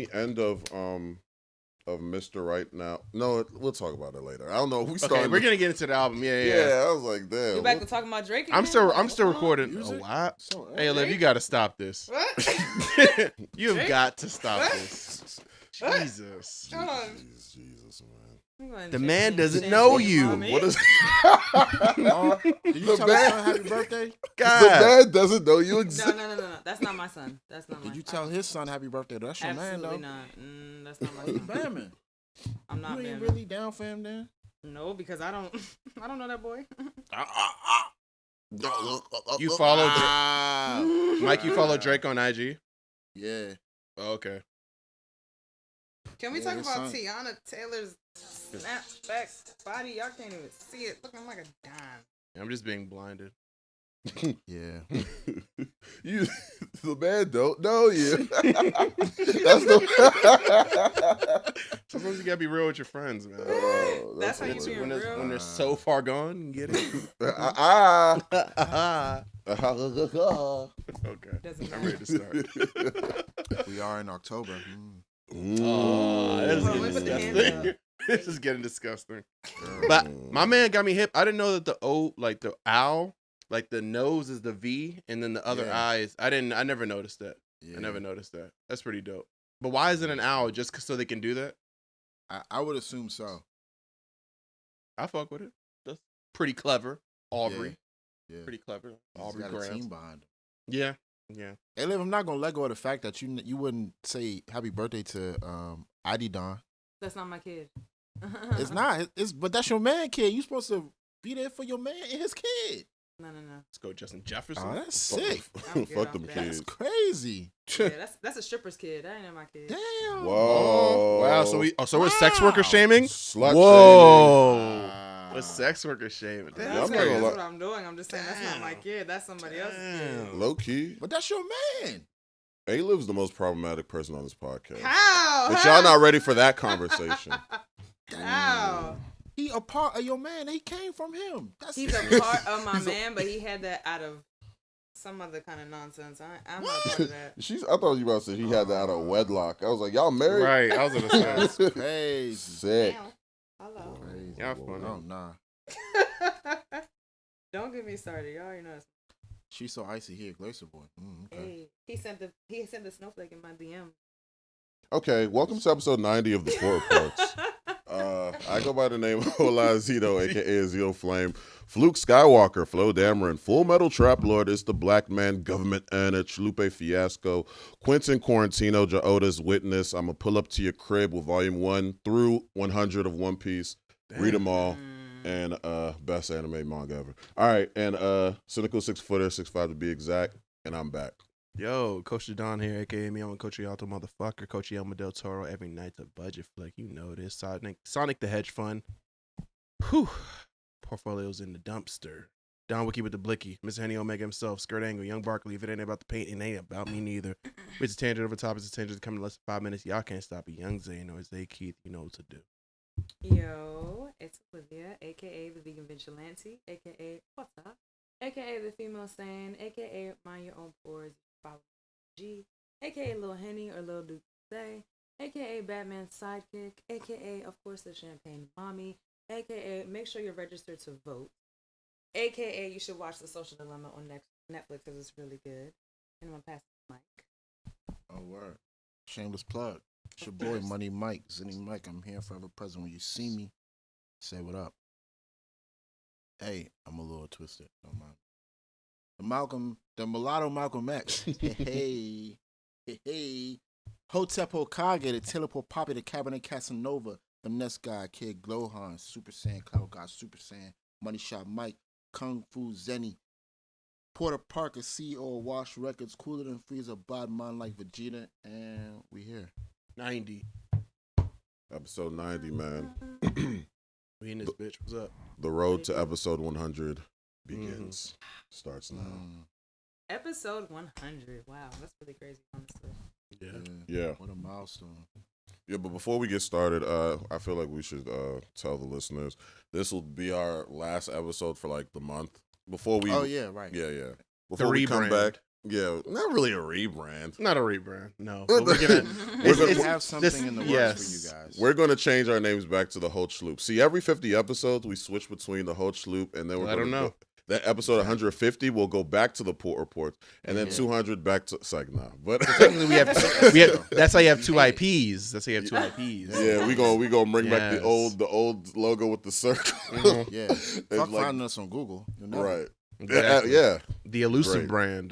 the end of Mr. Right Now. No, we'll talk about it later. I don't know. Okay, we're gonna get into the album. Yeah. I was like, damn. You back to talking about Drake again? I'm still recording. Oh, wow. Hey, Alyvia, you gotta stop this. What? You've got to stop this. What? Jesus. Hold on. Jesus, man. The man doesn't know you. What is? Did you tell his son happy birthday? God. The man doesn't know you exist. No. That's not my son. That's not my son. Did you tell his son happy birthday? That's your man, though. Absolutely not. That's not my He son. bamming. I'm not You ain't bamming. really down for him, then? No, because I don't know that boy. You follow Mike, you follow Drake on IG? Yeah. Oh, okay. Can we Yeah, talk his about son. Tiana Taylor's snapback body? Y'all can't even see it. Looking like a dime. I'm just being blinded. Yeah. The man don't know you. That's the. Sometimes you gotta be real with your friends, man. That's how you It's being when real. when they're so far gone, you get it? Okay. Doesn't I'm ready to start. We are in October. Oh, this is Hold on, getting let me put the hands disgusting. up. This is getting disgusting. But my man got me hip. I didn't know that the O, like the owl, like the nose is the V, and then the other Yeah. eye is. I never noticed that. Yeah. I never noticed that. That's pretty dope. But why is it an owl? Just so they can do that? I would assume so. I fuck with it. That's pretty clever. Aubrey, Yeah. pretty clever. He's Aubrey got a Graham. team behind him. Yeah, yeah. Hey, Liv, I'm not gonna let go of the fact that you wouldn't say happy birthday to ID Don. That's not my kid. It's not. But that's your man, kid. You supposed to be there for your man and his kid. No. Let's go, Justin Jefferson. Oh, that's sick. I'm good Fuck off them that. That's kids. crazy. Yeah, that's a stripper's kid. That ain't my kid. Damn. Whoa. Wow. So we're sex worker shaming. Slut Whoa. We're sex worker shaming. That's, Yeah, I'm not crazy. gonna That's lie. what I'm doing. I'm just saying that's not my kid. That's somebody else's kid. Low key. But that's your man. A-Liv's the most problematic person on this podcast. How? But y'all not ready for that conversation. How? He a part of your man. He came from him. That's He's a part of my man, but he had that out of some other kind of nonsense. I'm not part of that. I thought you about to say he had that out of wedlock. I was like, y'all married? Right. I was gonna say. That's crazy. Sick. Damn. Hello. Crazy. Y'all funny. Oh, nah. Don't get me started. Y'all already know. It's- She's so icy here, Glacier boy. Okay. Hey, he sent the snowflake in my DM. Okay, welcome to episode 90 of the Poor Reports. I go by the name of Olazito, a.k.a. Azio Flame, Fluke Skywalker, Flo Dameron, Full Metal Trap Lord, It's the Black Man, Government Anich, Lupe Fiasco, Quentin Quarantino, Jaoda's Witness. I'm going to pull up to your crib with volume 1 through 100 of One Piece. Read them all. And best anime manga ever. All right, and Cynical 6-footer, 6'5" to be exact, and I'm back. Yo, Coach Don here, aka me. I'm a Coach Alto motherfucker. Coach Elmo Del Toro. Every night's a budget flick. You know this. Sonic the Hedge Fund. Whew. Portfolio's in the dumpster. Don Wiki with the blicky. Mr. Henny Omega himself. Skirt Angle. Young Barkley. If it ain't about the paint, it ain't about me neither. It's a tangent over top. It's a tangent coming in less than 5 minutes. Y'all can't stop it. Young Zane or Zay Keith. You know what to do. Yo, it's Alyvia, aka the vegan vigilante, aka what's up, aka the female sane, aka mind your own pores, follow G, aka Lil Henny or Lil Duke Say, aka Batman's sidekick, aka of course the champagne mommy, aka make sure you're registered to vote, aka you should watch The Social Dilemma on Netflix because it's really good. And I'm gonna pass the mic. Oh, word. Shameless plug. It's your boy, Money Mike, ZenniMike. I'm here forever present. When you see me, say what up. Hey, I'm a little twisted. Don't mind. The mulatto Malcolm X. Hey. Hotep Hokage, the Teleport Poppy, the Cabinet Casanova, the Nest Guy, Kid Glohan, Super Saiyan, Cloud God, Super Saiyan, Money Shot Mike, Kung Fu Zenny, Porter Parker, CEO of Wash Records, Cooler Than Freezer, Bod Man Like Vegeta, and we here. 90. Episode 90, man. We in this bitch. What's up? The road to episode 100 begins. Starts now. Episode 100. Wow, that's really crazy, honestly. Yeah. What a milestone. Yeah, but before we get started, I feel like we should tell the listeners this will be our last episode for like the month. Before we Oh, yeah, right. Yeah. Before we come back. Yeah, not really a rebrand. Not a rebrand, no. But But we're gonna. We it's- have something in the works yes. for you guys. We're going to change our names back to the Hoach Sloop. See, every 50 episodes, we switch between the Hoach Sloop, and then we're Let going them know. That episode 150 will go back to the Port Reports, and then 200 back to it's like nah. But Technically, we have. That's how you have two IPs. That's how you have two IPs. yeah, we gonna bring back the Yes. old logo with the circle. Yeah. It's Fuck like- finding us on Google. You'll never- right. Exactly. Yeah. The elusive Great. brand.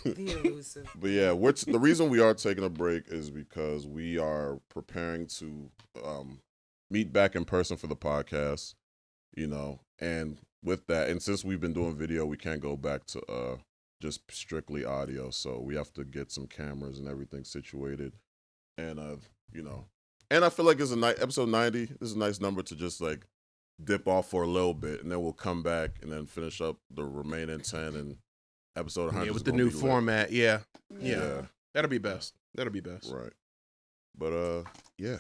The elusive. But yeah, the reason we are taking a break is because we are preparing to meet back in person for the podcast, and with that, and since we've been doing video, we can't go back to just strictly audio, so we have to get some cameras and everything situated, and and I feel like it's a nice episode 90. This is a nice number to just like dip off for a little bit, and then we'll come back and then finish up the remaining 10 and episode 100 Yeah, with is the gonna new be lit. format. Yeah. Yeah. That'll be best. That'll be best. Right. But yeah.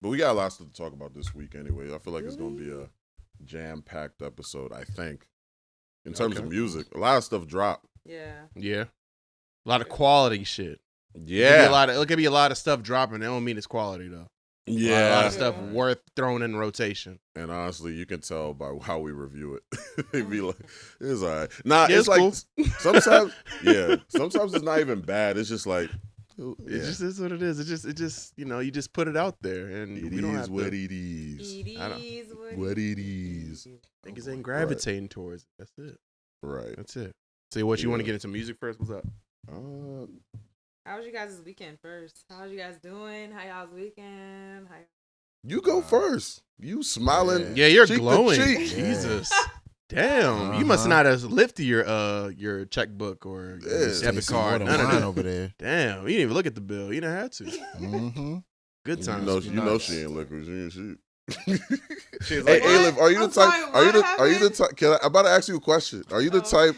But we got a lot to talk about this week anyway. I feel like it's gonna be a jam-packed episode, I think. In terms of Okay. music. A lot of stuff dropped. Yeah. Yeah. A lot of quality shit. Yeah. It could be a lot of stuff dropping. That don't mean it's quality though. A lot Yeah. of stuff Yeah. worth throwing in rotation. And honestly, you can tell by how we review it. It'd be like, it's all right. Nah, Yeah, it's like cool. sometimes, yeah. Sometimes it's not even bad. It's just like It yeah. just is what it is. It just you just put it out there, and It we don't is have what to. it is. It I don't- is What it is. Niggas ain't gravitating towards it. That's it. Right. That's it. So what you want to Yeah. get into music first? What's up? How was you guys' weekend first? How was you guys doing? How y'all's weekend? You go first. You smiling. Yeah, you're cheek to glowing. cheek. Jesus. Damn, you must not have lifted your checkbook or your Yeah. debit card. None of Wine that. over there. Damn, you didn't even look at the bill. You didn't have to. Mm-hmm. Good You times. know, Nice. she ain't liquor. She ain't shit. She's Hey, like, Alyv, are you the I'm type? sorry, Are you the? what Are you the happened? type? I'm about to ask you a question. Are you the type?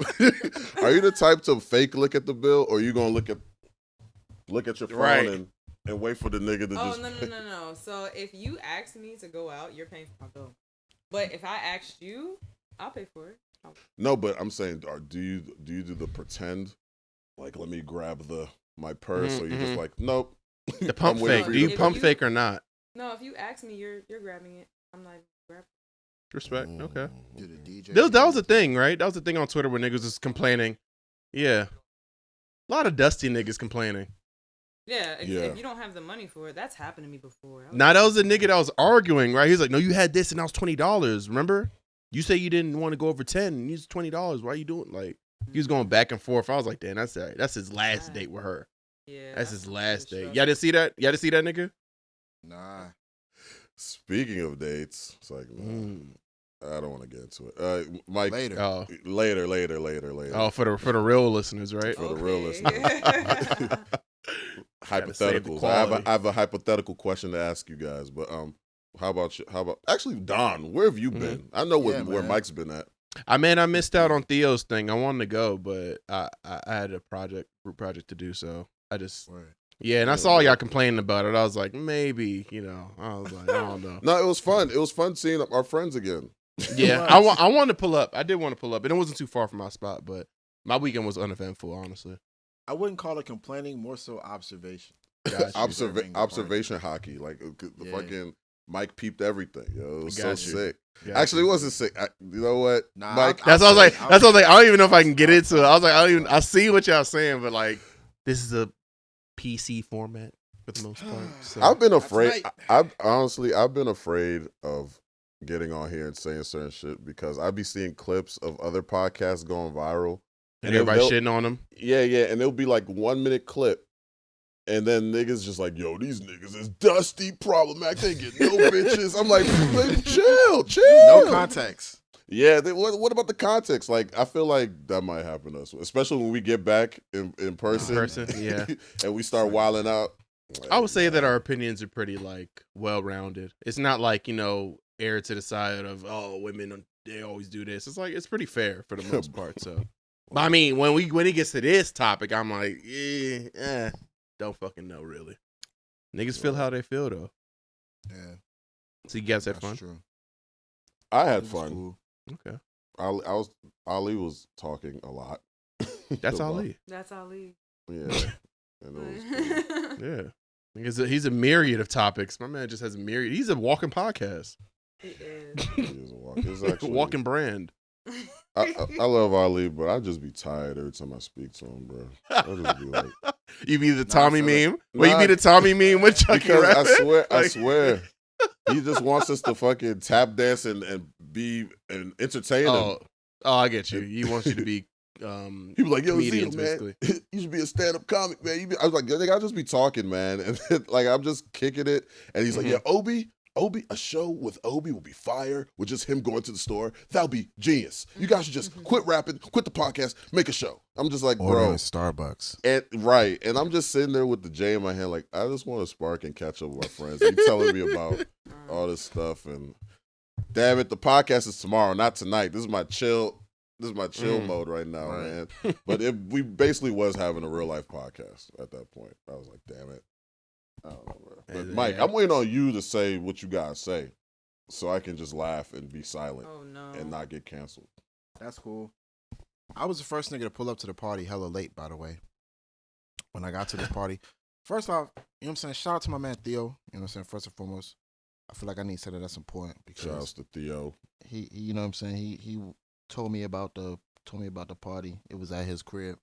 Are you the type to fake look at the bill, or are you gonna look at your phone Right. and wait for the nigga to Oh, just? no. So if you ask me to go out, you're paying for my bill. But if I asked you, I'll pay for it. No, but I'm saying, do you do the pretend? Like, let me grab my purse, or you just like, nope. the pump I'm waiting fake. for Do you you to pump pay. fake or not? No, if you ask me, you're grabbing it. I'm not even grabbing Respect. Okay. To the DJ. That was a thing, right? That was the thing on Twitter where niggas was complaining. Yeah. A lot of dusty niggas complaining. it. Yeah, Yeah. if you don't have the money for it, that's happened to me before. Now that was the nigga that was arguing, right? He's like, "No, you had this, and that was $20. Remember? You say you didn't want to go over 10, and you used $20. Why you doing like?" He was going back and forth. I was like, "Damn, that's all right. That's his last date with her. Yeah, That's his some last shit date. struck. Y'all didn't see that? Y'all didn't see that nigga? Nah. Speaking of dates, it's like, nah, Mm. I don't want to get into it. Mike, Later. Oh, later. oh, for the real listeners, right? For the real Okay. listeners. Gotta save the Hypotheticals. quality. I have a hypothetical question to ask you guys, but how about you? Actually, Don, where have you Mm-hmm. been? I know where man. Mike's been at. I missed out on Theo's thing. I wanted to go, but I had a group project to do, so I just Word. yeah. And I saw y'all complaining about it. I was like, maybe, I was like, I don't know. No, it was fun. It was fun seeing our friends again. Yeah, I wanted to pull up. I did want to pull up, and it wasn't too far from my spot, but my weekend was uneventful, honestly. I wouldn't call it complaining, more so observation. Gotcha. Observing the Observation hockey, like the Yeah. fucking Mike peeped everything. Yo, it was so Got you. sick. Gotcha. Actually, it wasn't sick. You know what, Nah, Mike? That's what I was like. I'll That's what I was say- like. I don't even know if I can get into it. I was like, I see what y'all saying, but like, this is a PC format for the most part. So. I've been afraid. right. I've been afraid of getting on here and saying certain shit because I'd be seeing clips of other podcasts going viral. and everybody they'll- shitting on them. Yeah, and it'll be like 1 minute clip. And then niggas just like, yo, these niggas is dusty, problematic. They get no bitches. I'm like, chill. No context. Yeah, what about the context? Like, I feel like that might happen to us, especially when we get back in person. Yeah. And we start wilding out. I would say that our opinions are pretty like well rounded. It's not like err to the side of women they always do this. It's like it's pretty fair for the most part. So, but I mean when it gets to this topic, I'm like, don't fucking know really. Niggas feel how they feel though. Yeah. So you guys had That's fun. true. I had It was fun. cool. Okay. Ali was talking a lot. That's Ali. That's Ali. Yeah. And it was cool. Yeah. He's a myriad of topics. My man just has a myriad. He's a walking podcast. He is. He is a walk. It's actually, walking brand. I love Ali, but I just be tired every time I speak to him, bro. I just be like, You be the Tommy meme? Nah, Well, you be the Tommy meme with Chucky because rapping? I swear, he just wants us to fucking tap dance and be and entertain him. Oh, I get you. He wants you to be He was like, "Yo, comedians, Zeno, man, basically. you should be a stand-up comic, man." I was like, "Nigga, I'll just be talking, man," and then, like I'm just kicking it, and he's like, "Yeah, Obi, a show with Obi will be fire with just him going to the store. That'll be genius. You guys should just quit rapping, quit the podcast, make a show." I'm just like, Ordering bro, Starbucks. and I'm just sitting there with the J in my hand, like I just want to spark and catch up with my friends. You telling me about all this stuff, and damn it, the podcast is tomorrow, not tonight. This is my chill mode right now, man. But we basically was having a real life podcast at that point. I was like, damn it. I don't know, bro. But Mike, I'm waiting on you to say what you guys say so I can just laugh and be silent and not get canceled. That's cool. I was the first nigga to pull up to the party hella late, by the way. When I got to this party. First off, you know what I'm saying? Shout out to my man Theo. You know what I'm saying? First and foremost. I feel like I need to say that's important because Shout out to Theo. He you know what I'm saying? He told me about the party. It was at his crib.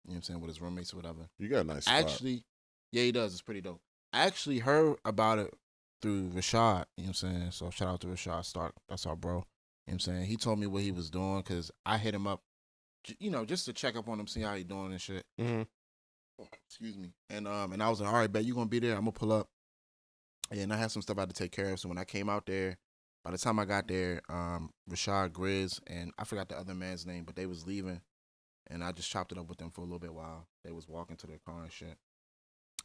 You know what I'm saying, with his roommates or whatever. You got a nice spot. Actually, yeah, he does. It's pretty dope. I actually heard about it through Rashad. You know what I'm saying? So shout out to Rashad Stark. That's our bro. You know what I'm saying? He told me what he was doing because I hit him up, you know, just to check up on him, see how he doing and shit. Mm-hmm. Excuse me. And I was like, all right, bet you gonna be there. I'm gonna pull up. And I had some stuff I had to take care of. So when I came out there, by the time I got there, Rashad, Grizz, and I forgot the other man's name, but they was leaving. And I just chopped it up with them for a little bit while they was walking to their car and shit.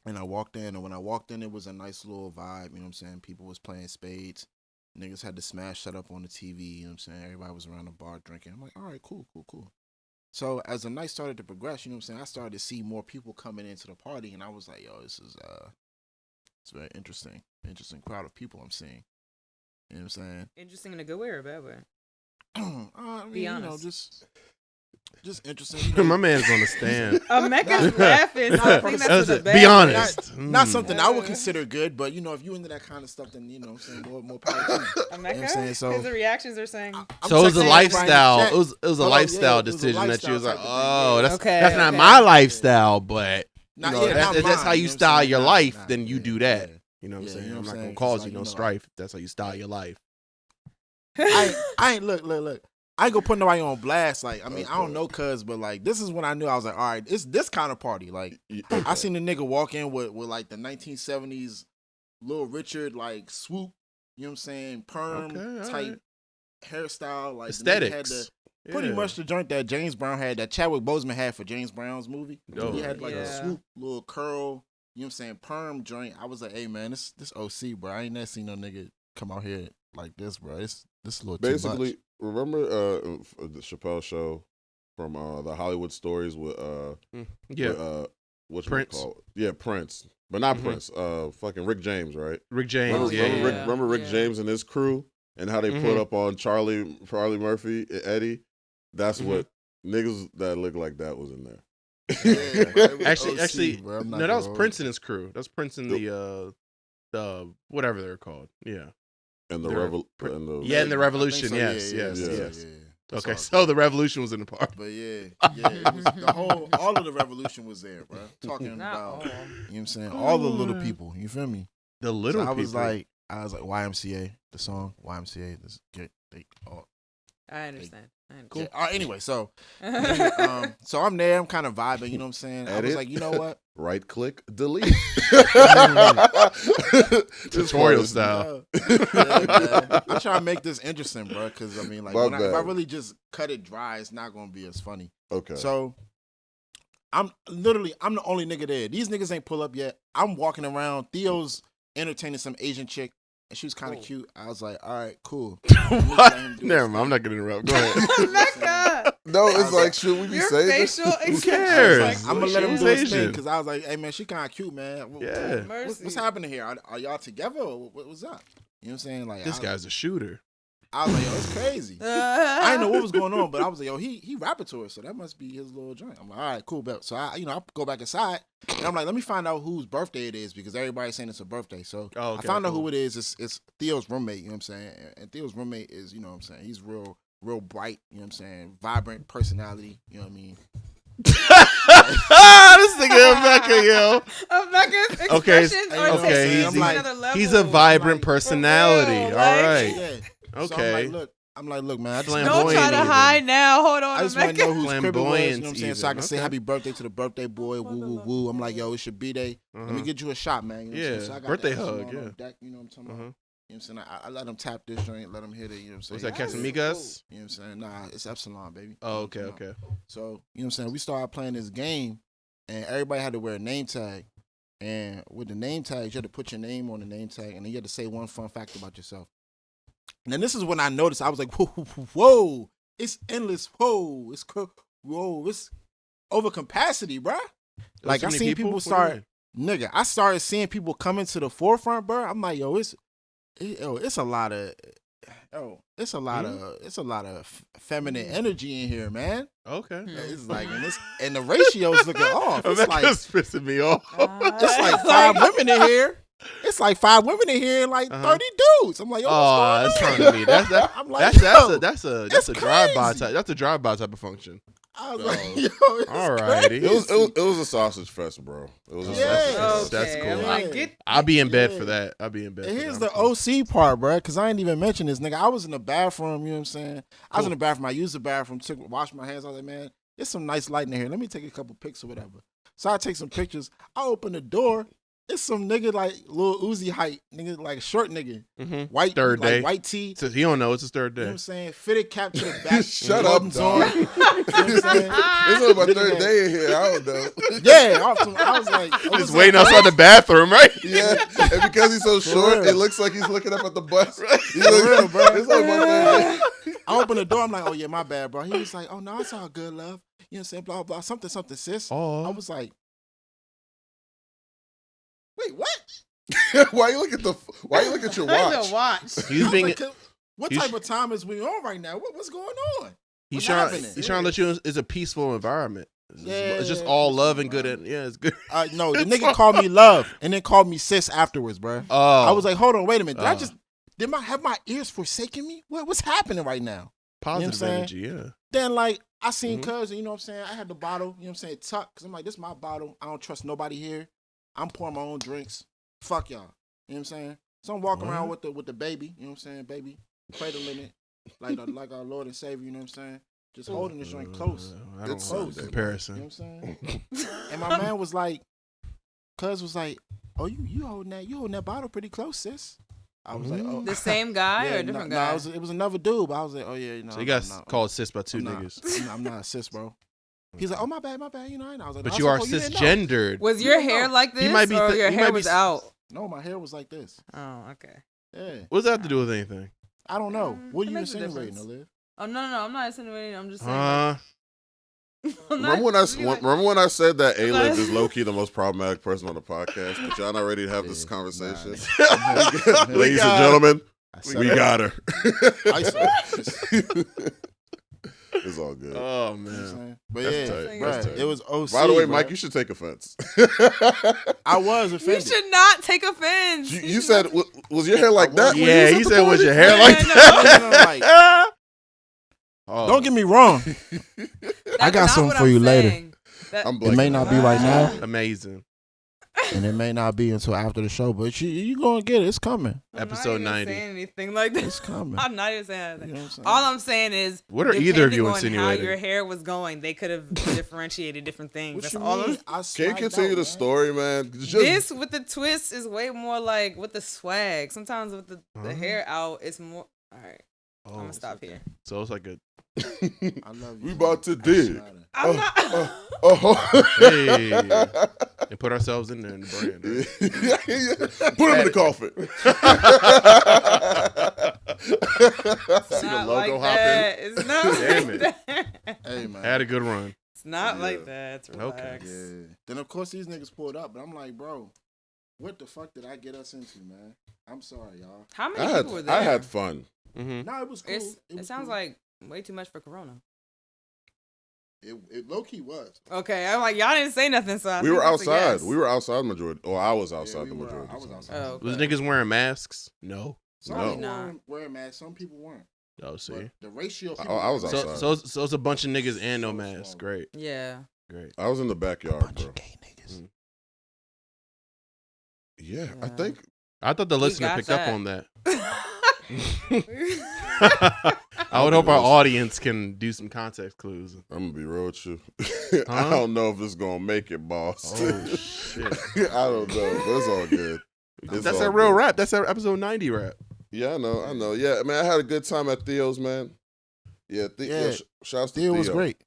And I walked in, and when I walked in, it was a nice little vibe, you know what I'm saying? People was playing spades. Niggas had the Smash set up on the TV, you know what I'm saying? Everybody was around the bar drinking. I'm like, all right, cool. So as the night started to progress, you know what I'm saying, I started to see more people coming into the party, and I was like, yo, this is it's very interesting crowd of people I'm seeing. You know what I'm saying? Interesting in a good way or a bad way? I mean, Be honest. You know, just interesting. You know, My man's on the stand. Mecca's laughing. So I think that's the bad Be honest. Not something I would consider good, but you know, if you into that kind of stuff, then you know what I'm saying, more power to you. Mecca? You know what I'm saying? So Because the reactions are saying. So it was a texting lifestyle. everybody in the chat. It was a Oh, lifestyle yeah, it was a decision that you was like, lifestyle type of oh, thing. that's not my lifestyle, but you know, not that's mine, how you know what I'm style saying? your Nah, life. nah, Then you yeah, do that. yeah. You know what I'm Yeah, saying? you know I'm what not I'm gonna saying? cause 'Cause, you like, no you know, strife. That's how you style your life. I ain't look. I ain't gonna put nobody on blast. Like, I mean, I don't know, cuz, but like, this is when I knew I was like, all right, it's this kind of party. Like, I seen the nigga walk in with like the 1970s Little Richard like swoop. You know what I'm saying? Perm type hairstyle, like aesthetics. The nigga had pretty much the joint that James Brown had, that Chadwick Boseman had for James Brown's movie. Oh, He had like a swoop, little curl. You know what I'm saying? Perm joint. I was like, hey man, this OC, bro. I ain't never seen no nigga come out here like this, bro. This a little Basically, too remember the Chappelle show from the Hollywood Stories with what's Prince. Called? Yeah, Prince, but not Prince. Fucking Rick James, right? Rick James. Remember Rick James and his crew and how they put up on Charlie Murphy, Eddie. That's what niggas that look like that was in there. Actually, no, that was Prince and his crew. That's Prince and the whatever they're called. Yeah. And the Revolution. So, yes. Yeah. Okay, so the Revolution was in the park. But it was all of the Revolution was there, bro. Talking about, you know what I'm saying, all the little people. You feel me? The little people. I was like YMCA, the song YMCA. I understand. Cool. Anyway, so I'm there. I'm kind of vibing. You know what I'm saying? I was like, you know what? Right click, delete. Tutorial style. I'm trying to make this interesting, bro. Because I mean, like, if I really just cut it dry, it's not gonna be as funny. Okay. So I'm the only nigga there. These niggas ain't pull up yet. I'm walking around. Theo's entertaining some Asian chick. And she was kind of cute. I was like, all right, cool. What? Never mind. I'm not going to interrupt. Go ahead. Mecca! No, it's like, should we be saying this? Who cares? Like, I'm going to let him do his thing because I was like, hey, man, she kind of cute, man. Yeah. What's happening here? Are y'all together or what's up? You know what I'm saying? Like, this guy's a shooter. I was like, yo, it's crazy. I didn't know what was going on, but I was like, yo, he rapping to her, so that must be his little joint. I'm like, all right, cool. So I go back inside, and I'm like, let me find out whose birthday it is because everybody's saying it's a birthday. So I found out who it is. It's Theo's roommate. You know what I'm saying? And Theo's roommate is, you know what I'm saying? He's real bright. You know what I'm saying? Vibrant personality. You know what I mean? This nigga Rebecca, yo. Okay, he's a vibrant personality. Real, all right. Yeah. Okay. So I'm like, look, man. Don't try to hide now. Hold on. I just want to know whose crib it was. You know what I'm saying? Even. So I can say happy birthday to the birthday boy. Woo, woo, woo. I'm like, yo, it's your B-Day. Let me get you a shot, man. You know what I'm saying? So I got birthday hug. Yeah. Deck, you know what I'm talking about? You know what I'm saying? I let him tap this joint, let him hit it. You know what I'm saying? Was that Casamigas? You know what I'm saying? Nah, it's Epsilon, baby. Oh, okay. So, you know what I'm saying? We started playing this game, and everybody had to wear a name tag. And with the name tags, you had to put your name on the name tag, and then you had to say one fun fact about yourself. And then this is when I noticed, I was like, whoa, it's endless. Whoa, it's over capacity, bruh. Like, I seen people start, nigga, I started seeing people coming to the forefront, bruh. I'm like, it's a lot of feminine energy in here, man. Okay. It's like, and the ratio's looking off. It's like, pissing me off. It's like 5 women in here. It's like 5 women in here and like 30 dudes. I'm like, yo, what's going on? That's funny. I'm like, that's a drive-by type. That's a drive-by type of function. I was like, yo, alrighty. It was a sausage fest, bro. It was a sausage fest. That's cool. Yeah. I'll be in bed for that. I'll be in bed. And for here's that. the OC part, bro, because I ain't even mentioned this, nigga. I was in the bathroom, you know what I'm saying? I was in the bathroom. I used the bathroom, washed my hands. I was like, man, there's some nice light in here. Let me take a couple pics or whatever. So I take some pictures. I open the door. It's some nigga like Lil Uzi height, nigga like a short nigga, white third day, white tee. So he don't know it's his third day. You know what I'm saying? Fitted cap to the back. Shut up, dog. You know what I'm saying? It's only my third day in here. I don't know. Yeah, I was like, he's waiting outside the bathroom, right? Yeah, and because he's so short, it looks like he's looking up at the bus. He's For real, bro. It's like my third day. I opened the door. I'm like, oh yeah, my bad, bro. He was like, oh no, it's all good, love. You know what I'm saying? Blah blah, something, sis. Oh. I was like, wait, what? Why you look at your watch? He's being. What type of time is we on right now? What's going on? He's trying to let you know it's a peaceful environment. It's just all love and good. It's good. No, the nigga called me love and then called me sis afterwards, bro. Oh. I was like, hold on, wait a minute. Have my ears forsaken me? What's happening right now? Positive you know energy, yeah. Then like I seen cousin, you know what I'm saying? I had the bottle, you know what I'm saying, tucked, because I'm like, this is my bottle. I don't trust nobody here. I'm pouring my own drinks. Fuck y'all. You know what I'm saying? So I'm walking around with the baby, you know what I'm saying? Baby, cradling it, like our Lord and Savior, you know what I'm saying? Just holding this joint close. I don't close. Comparison. You know what I'm saying? And my man was like, cuz was like, oh, you holding that bottle pretty close, sis. I was like, oh. The same guy or a different guy? No, it was another dude, but I was like, oh yeah, So you got called sis by two niggas. I'm not a sis, bro. He's like, oh my bad, you know. And I was like, but you are cisgendered. Was your hair like this, or your hair was out? No, my hair was like this. Oh, okay. Yeah. What does that have to do with anything? I don't know. What are you insinuating, Alyvia? Oh no, I'm not insinuating. I'm just saying. Remember when I said that Alyvia is low key the most problematic person on the podcast, but y'all not ready to have this conversation. Ladies and gentlemen, we got her. It's all good. Oh man, but yeah, bro, it was OC. By the way, bro. Mike, you should take offense. I was offended. You should not take offense. You said, was your hair like that? Yeah, he said, was your hair like that? Don't get me wrong. I got something for you later. It may not be right now. Amazing. And it may not be until after the show, but you gonna get it. It's coming. Episode 90. I'm not even saying anything like that. It's coming. I'm not even saying anything. You know what I'm saying? All I'm saying is, what are either of you insinuating? How insinuating? your hair was going, they could have differentiated different things. That's you all. mean? Can you continue the story, man? This with the twist is way more like with the swag. Sometimes with the hair out, it's more. All right, I'm gonna stop here. So it's like a. I love you. We about to dig. I'm not. Hey, and put ourselves in there in the brand. Put him in the coffin. See the logo like hop that. in. It's not. Damn like it. that. Hey man, Had a good run. It's not like that. Relax. Yeah. Then of course these niggas pulled up, but I'm like, bro, what the fuck did I get us into, man? I'm sorry, y'all. How many people were there? I had fun. Mm-hmm. Nah, it was cool. It sounds like way too much for Corona. It low key was. Okay, I'm like, y'all didn't say nothing, so We were outside. We were outside majority. Or I was outside the majority. I was outside. Oh, okay. Was niggas wearing masks? No. Some No. people wearing masks. Some people weren't. Oh, see. But the ratio. Of I people was wearing outside. masks- So it's a bunch of niggas and no So masks. small. Great. Yeah. Great. I was in the backyard, bro. gay niggas. Yeah, I Yeah. think. I thought the listener got picked that. up on that. I would hope our audience can do some context clues. I'm gonna be real with you. I don't know if it's gonna make it, boss. Oh shit! I don't know. But it's all good. It's That's all our real good. rap. That's our episode 90 rap. Yeah, I know. Yeah, man, I had a good time at Theo's, man. Yeah, Yeah. shouts to Theo Theo. was great.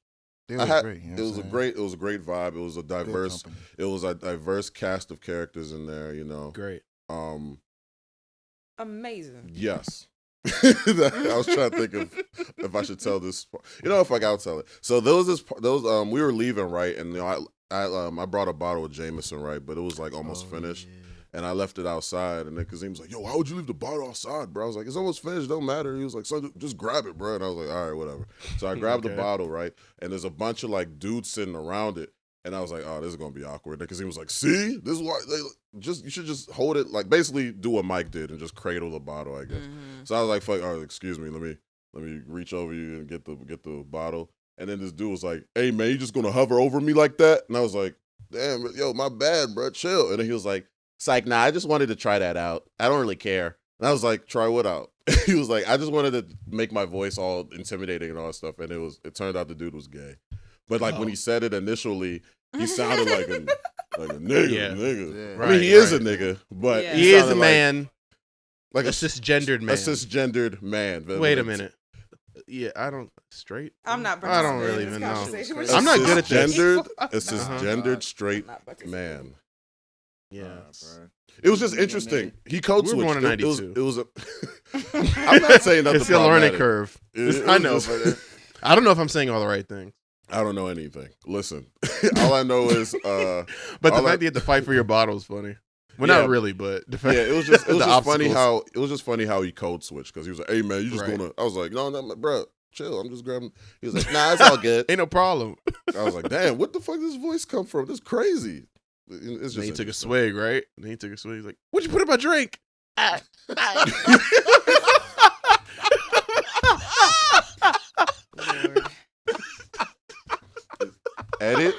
Theo was great. You know It was what a I'm great. It was a great vibe. It was a saying? Good diverse. company. It was a diverse cast of characters in there. You know. Great. Amazing. Yes. I was trying to think of if I should tell this. You know, if I'll tell it. So we were leaving, right, and you know, I brought a bottle of Jameson, right, but it was like almost finished, and I left it outside, and then Kazeem was like, "Yo, why would you leave the bottle outside, bro?" I was like, "It's almost finished, don't matter." He was like, "So just grab it, bro," and I was like, "All right, whatever." So I grabbed the bottle, right, and there's a bunch of like dudes sitting around it. And I was like, "Oh, this is gonna be awkward." Because he was like, "See, this is why you should just hold it, like basically do what Mike did and just cradle the bottle, I guess." Mm-hmm. So I was like, "Fuck, all right, excuse me, let me reach over you and get the bottle." And then this dude was like, "Hey man, you just gonna hover over me like that?" And I was like, "Damn, yo, my bad, bro, chill." And then he was like, "Psych, nah, I just wanted to try that out. I don't really care." And I was like, "Try what out?" He was like, "I just wanted to make my voice all intimidating and all that stuff." And it turned out the dude was gay. But like when he said it initially, he sounded like a nigga. Yeah. Nigga. Yeah. I mean, he is a nigga, but Yeah. He is a sounded man. like A cisgendered man. a cisgendered man. Wait a minute. Yeah, I don't straight. I'm not. I don't participating really in this even know. conversation. We're A just- I'm not good at this. A cisgendered straight I'm not participating. man. Yeah. It was just interesting. He code We were switched. born in It was 92. it was a. I'm not saying nothing. It's a learning problematic. curve. It I was know, just- but I don't know if I'm saying all the right things. I don't know anything. Listen, all I know is But the all fact that you had to fight for your bottle is funny. Well, Yeah. not really, but the fact yeah, it was just the funny obstacles. how he code switched because he was like, "Hey man, you just Right. gonna." I was like, "No, bro, chill. I'm just grabbing." He was like, "Nah, it's all good." ain't no problem. I was like, "Damn, what the fuck does this voice come from? This is crazy." It's Then just he took a interesting. swig, right? Then he took a swig. He's like, "What'd you put in my drink?" Lord. Edit,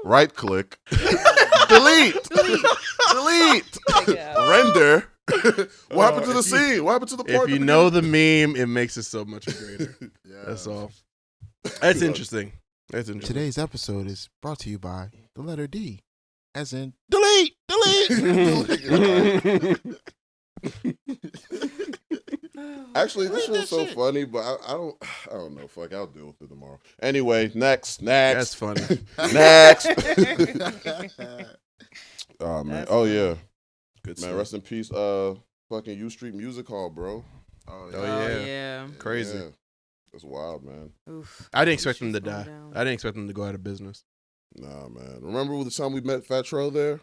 right click, delete, Take it out. render. What happened to the if you- scene? What happened to the part? If you know the meme, it makes it so much greater. That's all. That's interesting. That's interesting. Today's episode is brought to you by the letter D, as in delete. Actually, this was so funny, but I don't know. Fuck, I'll deal with it tomorrow. Anyway, next. That's funny. Next. Oh man. That's Oh funny. yeah. Good Man, stuff. rest in peace. Fucking U Street Music Hall, bro. Oh, Oh yeah. yeah. Crazy. Yeah. That's wild, man. Oof. I didn't expect them to She's going die. down. I didn't expect them to go out of business. Nah, man. Remember the time we met Fat Tro there?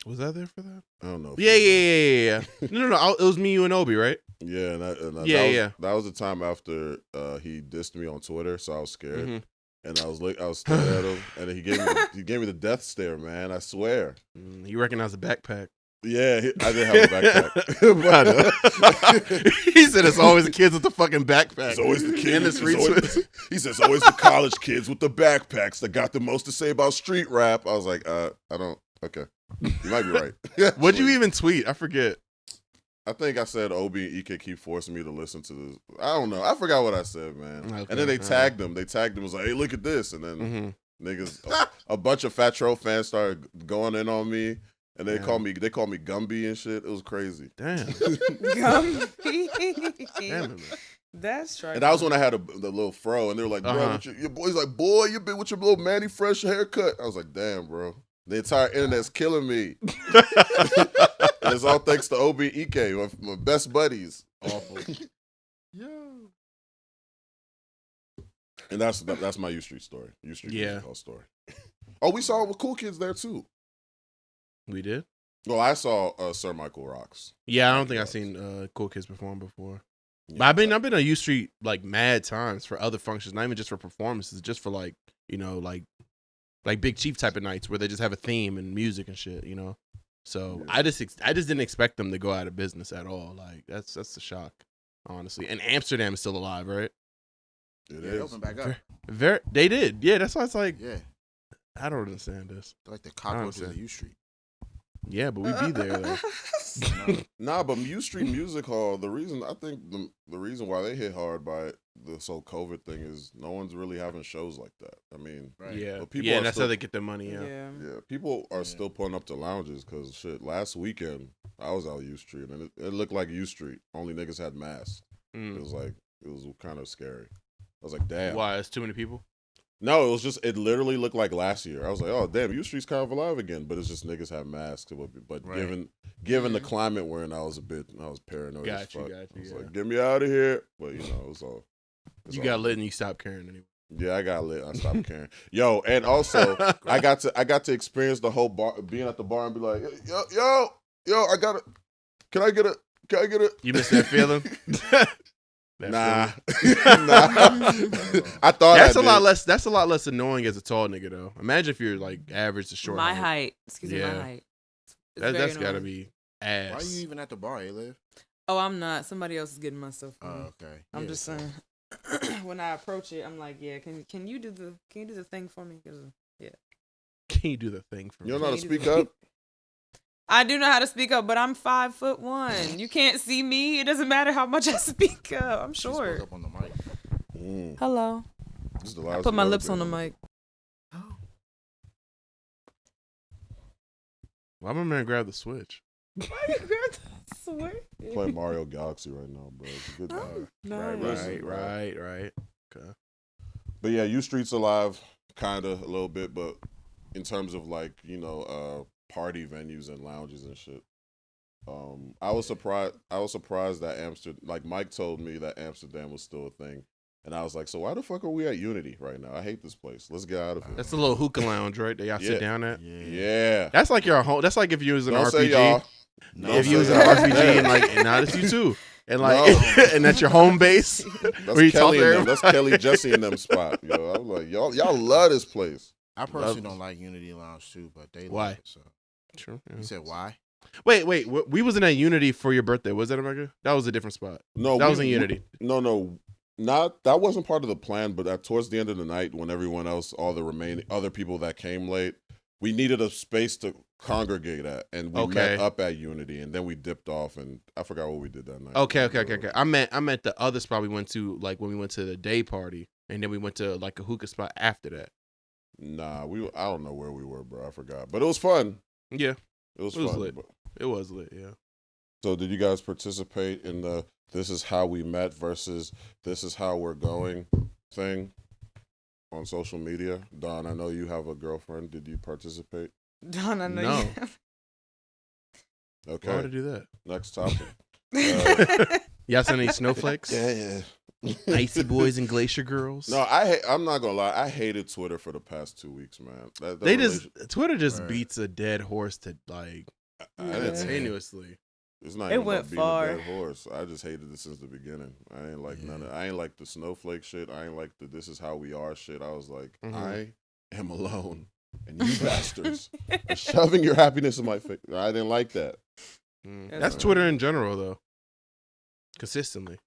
Was I there for that? I don't know. Yeah. No. It was me, you, and Obi, right? Yeah, and Yeah. That was the time after he dissed me on Twitter, so I was scared, Mhm. and I was staring at him, and then he gave me the death stare, man. I swear. You recognized the backpack. Yeah, I did have a backpack. He said it's always the kids with the fucking backpack. It's always the And kids. the street sweats. He says always the college kids with the backpacks that got the most to say about street rap. I was like, I don't. Okay, you might be right. What'd you even tweet? I forget. I think I said Obi and EK keep forcing me to listen to this. I don't know. I forgot what I said, man. Okay, And then they all tagged him. They tagged him. Was like, hey, look at this. And then Mm-hmm. niggas, a bunch of Fat Tro fans started going in on me, and they Yeah. called me Gumby and shit. It was crazy. Damn. Gumby. That's true. And that was when I had the little fro, and they were like, bro, Uh-huh. your boy's like, boy, you been with your little Manny Fresh haircut. I was like, damn, bro. The entire internet's killing me. And it's all thanks to Obi and EK, my best buddies. Awful. yo. And that's my U Street story. U Street Yeah. Music Hall story. Oh, we saw it with Cool Kids there too. We did? Well, I saw Sir Michael Rocks. Yeah, I don't think Rocks. I've seen Cool Kids perform before. Yeah. But I've been on U Street like mad times for other functions, not even just for performances, just for like, you know, like Big Chief type of nights where they just have a theme and music and shit, you know. So Yeah. I just didn't expect them to go out of business at all. Like that's a shock, honestly. And Amsterdam is still alive, right? It Yeah, is. open back up. They did. Yeah, that's why it's like Yeah, I don't understand this. they're like the cockroaches understand. of U Street. Yeah, but we be there. Like, Nah, but U Street Music Hall. The reason I think the reason why they hit hard by this whole COVID thing is no one's really having shows like that. I mean, Right. yeah, But people yeah, are and that's still- how they get their money. Yeah. yeah, people are Yeah. still pulling up to lounges because shit. Last weekend I was out U Street and it looked like U Street. Only niggas had masks. It Mm. was kind of scary. I was like, damn. Why? It's too many people. No, it literally looked like last year. I was like, oh damn, U Street's kind of alive again, but it's just niggas have masks. But Right. given the climate we're in, I was paranoid as Got you, fuck. got you, I was yeah. like, get me out of here. But you know, it was all. You got lit and you stopped caring anymore. Yeah, I got lit. I stopped caring. Yo, and also I got to experience the whole bar, being at the bar and be like, yo, I got it. Can I get it? You miss that feeling? That Nah, feeling? nah. I thought That's I a lot did. less. That's a lot less annoying as a tall nigga though. Imagine if you're like average to short. My height. Excuse me, Yeah. my height. It's That's very gotta annoying. be Why are ass. you even at the bar, Alyvia? Oh, I'm not. Somebody else is getting my stuff. For me. Oh, okay. I'm Yeah, just so- saying. When I approach it, I'm like, yeah. Can you do the thing for me? 'Cause, Can you do the thing for You me? don't know how to Can you do speak the- up? I do know how to speak up, but I'm 5'1". You can't see me. It doesn't matter how much I speak up. I'm She spoke short. up on the mic. Hello. This is the I last put my one lips I've on the been mic. Why my man grab the switch? Why you grab the switch? Playing Mario Galaxy right now, bro. It's a good time. Nice. Right. Okay. But yeah, U Street's alive, kinda a little bit, but in terms of like, you know, party venues and lounges and shit. I was surprised that Amsterdam, like Mike told me that Amsterdam was still a thing. And I was like, so why the fuck are we at Unity right now? I hate this place. Let's get out of here. That's a little hookah lounge, right? That y'all sit Yeah. down at. Yeah. That's like your home. That's like if you was an Don't say RPG. y'all. If you was an Don't say RPG y'all. and like, and now that's you too, and like, No. and that's your home base. That's where you talk Kelly to and them. everybody. That's Kelly, Jesse and them spot. Yo, I'm like, y'all love this place. I personally Love- don't like Unity Lounge too, but they Why? love it. So True. you said why? Wait. We wasn't at Unity for your birthday, was that, America? That was a different spot. No, That was in Unity. No, not that wasn't part of the plan. But towards the end of the night, when everyone else, all the remaining other people that came late, we needed a space to congregate at, and we met up at Unity, and then we dipped off, and I forgot what we did that night. Okay. I meant the other spot we went to, like when we went to the day party, and then we went to like a hookah spot after that. Nah, I don't know where we were, bro. I forgot, but it was fun. Yeah, It was It was fun. lit. But- it was lit. Yeah. So did you guys participate in the "this is how we met" versus "this is how we're going" thing on social media? Don, I know you have a girlfriend. Did you participate? Don, I know No. you. Okay. Why would I do that? Next topic. Y'all seen any snowflakes? Yeah. Icy boys and glacier girls. No, I'm not gonna lie. I hated Twitter for the past 2 weeks, man. Twitter just Right. beats a dead horse to like I didn't hate it. continuously. It's not It even went about being far. a dead horse. I just hated it since the beginning. I ain't like none of. I ain't like the snowflake shit. I ain't like the "this is how we are" shit. I was like, Mhm. I am alone, and you bastards are shoving your happiness in my face. I didn't like that. That's Twitter in general, though. Consistently.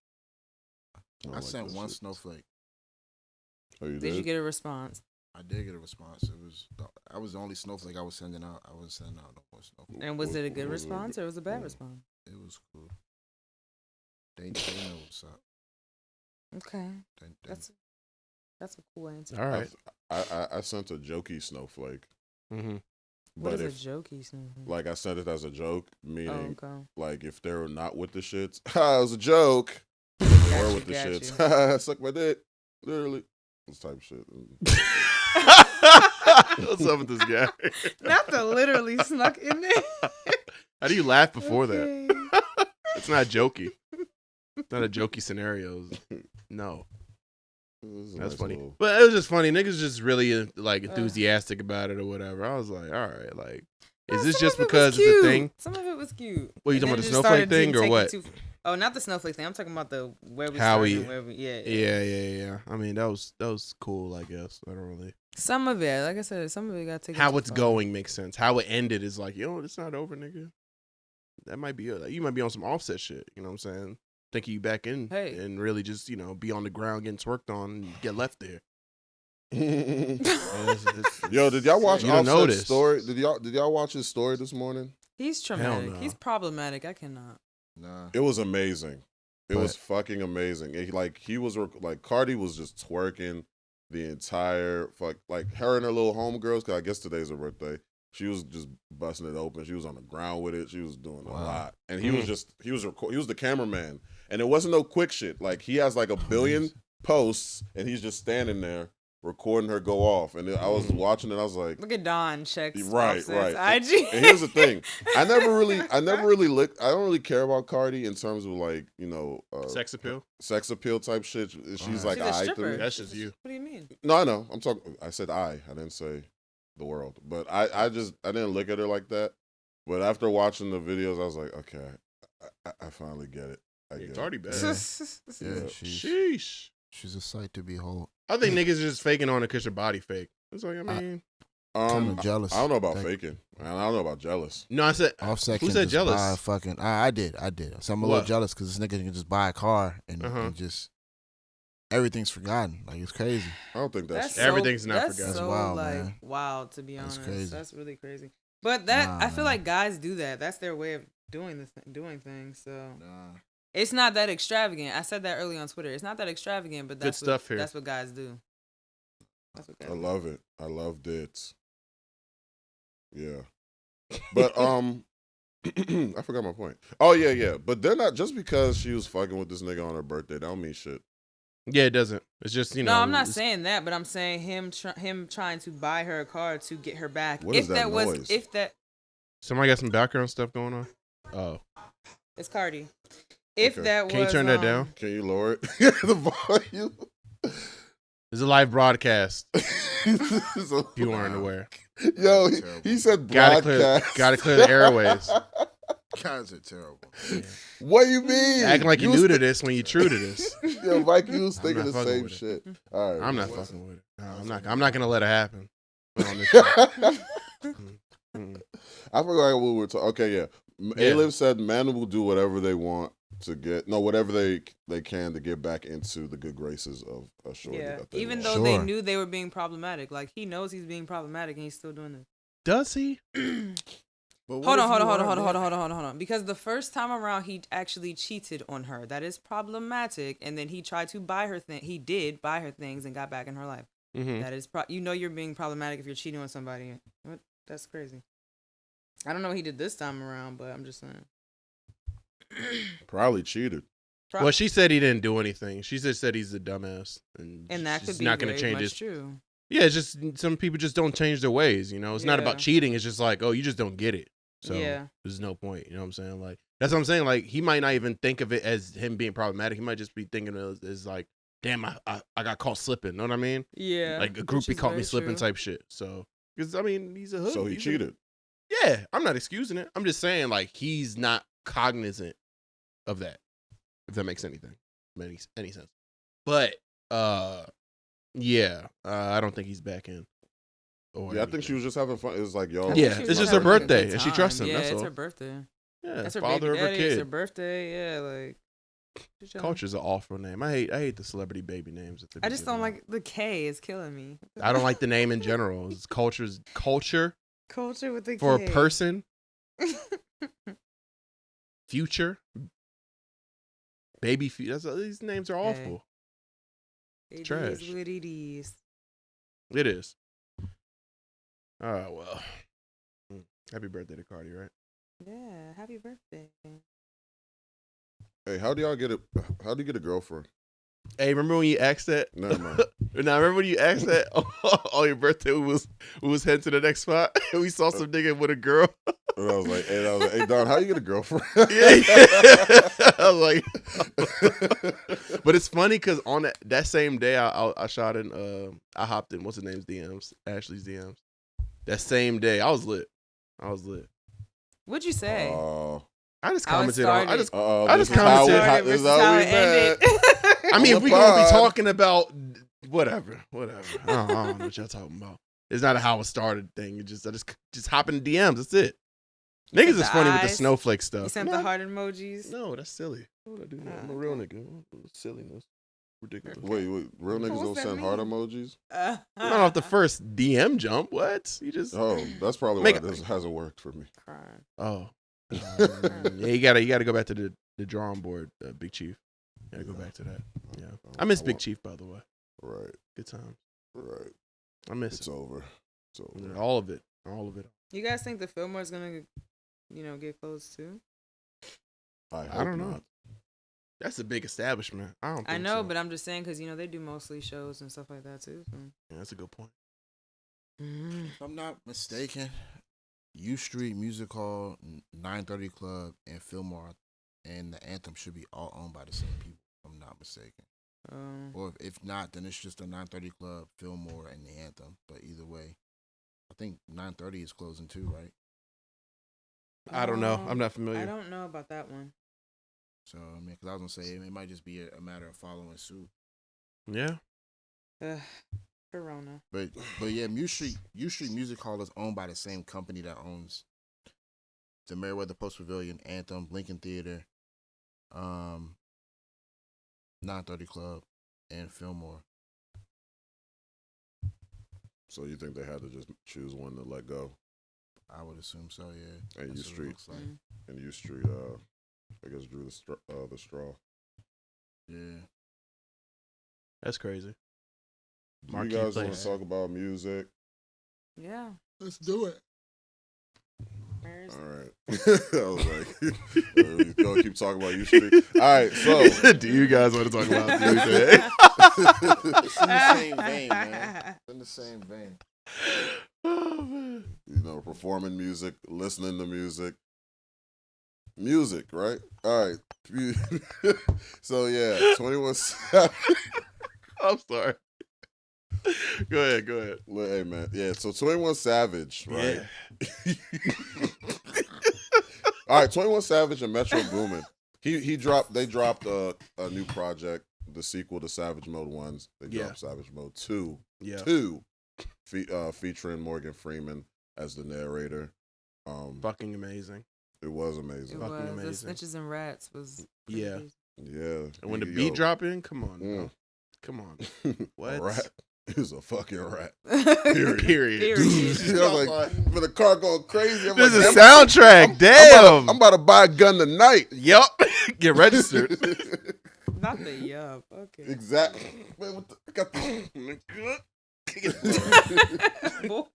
don't I like sent that one shit. snowflake. Oh, you Did you get a response? I did get a response. I was the only snowflake I was sending out. I wasn't sending out no more snowflake. And was it a good What was it? response or was it a bad Yeah. response? It was cool. They know what's up. Okay, They, that's a cool answer. All right. I sent a jokey snowflake, Mm-hmm. What but is if a jokey snowflake? like I sent it as a joke, Oh, meaning okay. like if they're not with the shits, it was a joke. If they Got were you, with the got shits, suck my dick, literally, this type of shit. What's up with this guy? Not the literally snuck in there. How do you laugh before that? Okay. It's not jokey. It's not a jokey scenario. No, This is a that's nice funny. little- But it was just funny. Niggas just really like enthusiastic about it or whatever. I was like, all right, like Is this Some just of it because was it's a cute. thing? Some of it was cute. What, you And talking about then the it just snowflake started thing or taking what? Oh, not the snowflake thing. I'm talking about the where we How started. we- And where we, yeah. Yeah. I mean, that was cool, I guess. I don't really. Some of it, like I said, some of it got taken. How too it's far. going makes sense. How it ended is like, yo, it's not over, nigga. That might be it. Like, you might be on some offset shit. You know what I'm saying? Thinking you back in and really just, be on the ground getting twerked on and get left there. Yo, did y'all watch You don't Offset's notice. story? Did y'all watch his story this morning? He's traumatic. no. He's problematic. I cannot. Nah. It was amazing. It But- was fucking amazing. Cardi was just twerking the entire her and her little homegirls. Cause I guess today's her birthday. She was just busting it open. She was on the ground with it. She was doing a lot, and he was the cameraman. And it wasn't no quick shit. Like he has like a billion posts, and he's just standing there recording her go off. And I was watching it. I was like, Look at Don checks. Right. Offset's IG. And here's the thing. I never really look. I don't really care about Cardi in terms of Sex appeal? sex appeal type shit. She's like She's a aight to stripper. me. That's just you. What do you mean? No, I know. I'm talking. I said I didn't say the world. But I didn't look at her like that. But after watching the videos, I was like, okay, I finally get it. I get Cardi it. bad. Yeah, Sheesh. she's a sight to behold. I think niggas are just faking on her because your body fake. It's like, I mean. Kinda jealous. I don't know about Like- faking. I don't know about jealous. No, I said. Offset Who can said just jealous? buy a fucking. I did. So I'm a What? little jealous because this nigga can just buy a car and just everything's forgotten. Like it's crazy. I don't think that's so- Everything's not that's forgotten. So, That's wild, like, man. wild, to be That's honest. crazy. That's really crazy. But that Nah, I feel man. like guys do that. That's their way of doing doing things. So Nah. it's not that extravagant. I said that early on Twitter. It's not that extravagant, but that's stuff here. That's what guys do. That's what guys I do. love it. I love dits. Yeah. But I forgot my point. Oh yeah. But they're not just because she was fucking with this nigga on her birthday, that don't mean shit. Yeah, it doesn't. It's just, No, I'm not it's- saying that, but I'm saying him trying to buy her a car to get her back. What is that noise? If that Somebody got some background stuff going on? Oh. it's Cardi. If Okay. that was Can you turn that down? Can you lower it? The volume. It's a live broadcast. So- You weren't aware. Yo, Terrible. he said Gotta broadcast. clear the airways. Guys are terrible. What do you mean? Acting like you was new to this when you true to this. Yo, Mike, you was I'm thinking not the fucking same with it. shit. All right. I'm not What's- fucking with it. No, I'm not gonna let it happen. On this show. Mm. I forgot what we were talking. Okay, yeah. Yeah. Alyvia said men will do whatever they want to whatever they can to get back into the good graces of a shorty. Yeah, that they even want. though they Sure. knew they were being problematic, like he knows he's being problematic and he's still doing this. Does he? But Hold on. Because the first time around, he actually cheated on her. That is problematic. And then he tried to buy her thing. He did buy her things and got back in her life. Mm-hmm. That is, you're being problematic if you're cheating on somebody. What? That's crazy. I don't know what he did this time around, but I'm just saying. Probably cheated. Well, she said he didn't do anything. She just said he's a dumbass, And that she's could be not gonna very change much his. true. Yeah, it's just some people just don't change their ways. It's not about Yeah. cheating. It's just like, oh, you just don't get it. So Yeah. there's no point. You know what I'm saying? Like that's what I'm saying. Like he might not even think of it as him being problematic. He might just be thinking of it as like, damn, I got caught slipping. Know what I mean? Yeah. Like a which groupie is caught me very slipping true. type shit. So because I mean he's a hood. So he cheated. Yeah, I'm not excusing it. I'm just saying like he's not cognizant of that. If that makes anything, any sense. But yeah, I don't think he's back in. Or Yeah, I think she was just having fun. It was like, yo, I think Yeah, she it's was just her having a good birthday, and she time. trusts him, Yeah, that's it's all. her birthday. yeah, That's her father baby of her daddy. It's her kid. birthday. Yeah, like. she's chilling. Culture's an awful name. I hate the celebrity baby names. That they I be just don't giving out. like the K. Is killing me. I don't like the name in general. It's culture Culture with the for K. a person. Future. Baby. These names are awful. It trash. is what it is. It is. Oh well. Happy birthday to Cardi, right? Yeah, happy birthday. hey, how do you get a girlfriend? Hey, remember when you asked that? Never mind. Now, remember when you asked that on your birthday? We was heading to the next spot. And we saw some nigga with a girl. And I was like, hey, Don, how you get a girlfriend? Yeah. I was like, but it's funny because on that same day, I shot in. I hopped in what's his name's DMs, Ashley's DMs. That same day, I was lit. I was lit. What'd you say? I just How it commented on. I just this is commented- how Versus we how it met. ended. I mean, On if the we gonna be pod. talking about whatever. I don't know what y'all talking about. It's not a how it started thing. I just hop in the DMs. That's it. You Niggas sent is the funny with the eyes? snowflake stuff. You sent the heart emojis. No, that's silly. Why would I do that? I'm a real nigga. Silliness. Ridiculous. Wait, real niggas What's don't that send heart mean? emojis? Not off the first DM jump. What? You just Oh, that's probably Make why this hasn't worked for me. Crying. oh. Yeah, you gotta go back to the drawing board, Big Chief. Gotta go back to that. Yeah, I miss Big Chief, by the way. Right, Good time. right. I miss It's it. over. It's over. All of it. All of it. You guys think the Fillmore's gonna, get closed too? I don't know. not. That's a big establishment. I don't. Think I know, so. but I'm just saying because they do mostly shows and stuff like that too. So. Yeah, that's a good point. If I'm not mistaken, U Street Music Hall, 930 Club, and Fillmore, and the Anthem should be all owned by the same people. If I'm not mistaken. Or if not, then it's just the 930 Club, Fillmore, and the Anthem. But either way, I think 930 is closing too, right? I don't know. I'm not familiar. I don't know about that one. So I mean, because I was gonna say it might just be a matter of following suit. Yeah. Corona. But yeah, U Street Music Hall is owned by the same company that owns the Meriwether Post Pavilion, Anthem, Lincoln Theater, 930 Club, and Fillmore. So you think they had to just choose one to let go? I would assume so, yeah. And U That's what it Street, looks like. and U Street, I guess drew the straw. Yeah. That's crazy. Do Marquee you guys want place. to talk about music? Yeah. Let's do it. All right. I was like, we're gonna keep talking about U Street. All right, so Do you guys want to talk about music? It's in the same vein, man. It's in the same vein. Oh, man. performing music, listening to music, right? All right. So yeah, 21 Savage. I'm sorry. Go ahead. Hey man, yeah. So 21 Savage, right? Yeah. All right, 21 Savage and Metro Boomin. They dropped a new project, the sequel to Savage Mode 1. They dropped Savage Mode 2. Yeah. 2, featuring Morgan Freeman as the narrator. Fucking amazing. It was amazing. It Fucking was. amazing. The Snitches and Rats was pretty Yeah. crazy. Yeah. And when the beat drop in, come on. Mm. Come on. A What? rat. He was a fucking rat. Period. Period. I was like, for the car going crazy. I'm This like, is a soundtrack. Damn. I'm about to buy a gun tonight. Yup. Get registered. Not the yup. Okay. Exactly. Man, what the, I got the, Boy.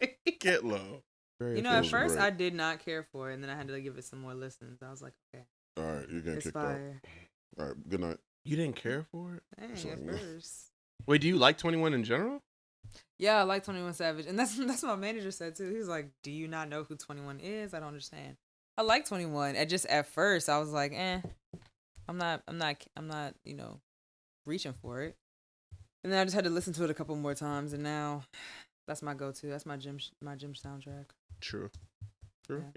Get low. Very At was first great. I did not care for it, and then I had to give it some more listens. I was like, okay, All right, you're getting it's kicked out. fire. All right, good night. You didn't care for it? Dang, So, at yeah. first. Wait, do you like 21 in general? Yeah, I like 21 Savage, and that's what my manager said too. He was like, "Do you not know who 21 is? I don't understand." I like 21. At first I was like, I'm not, reaching for it. And then I just had to listen to it a couple more times, and now that's my go-to. That's my gym soundtrack. True.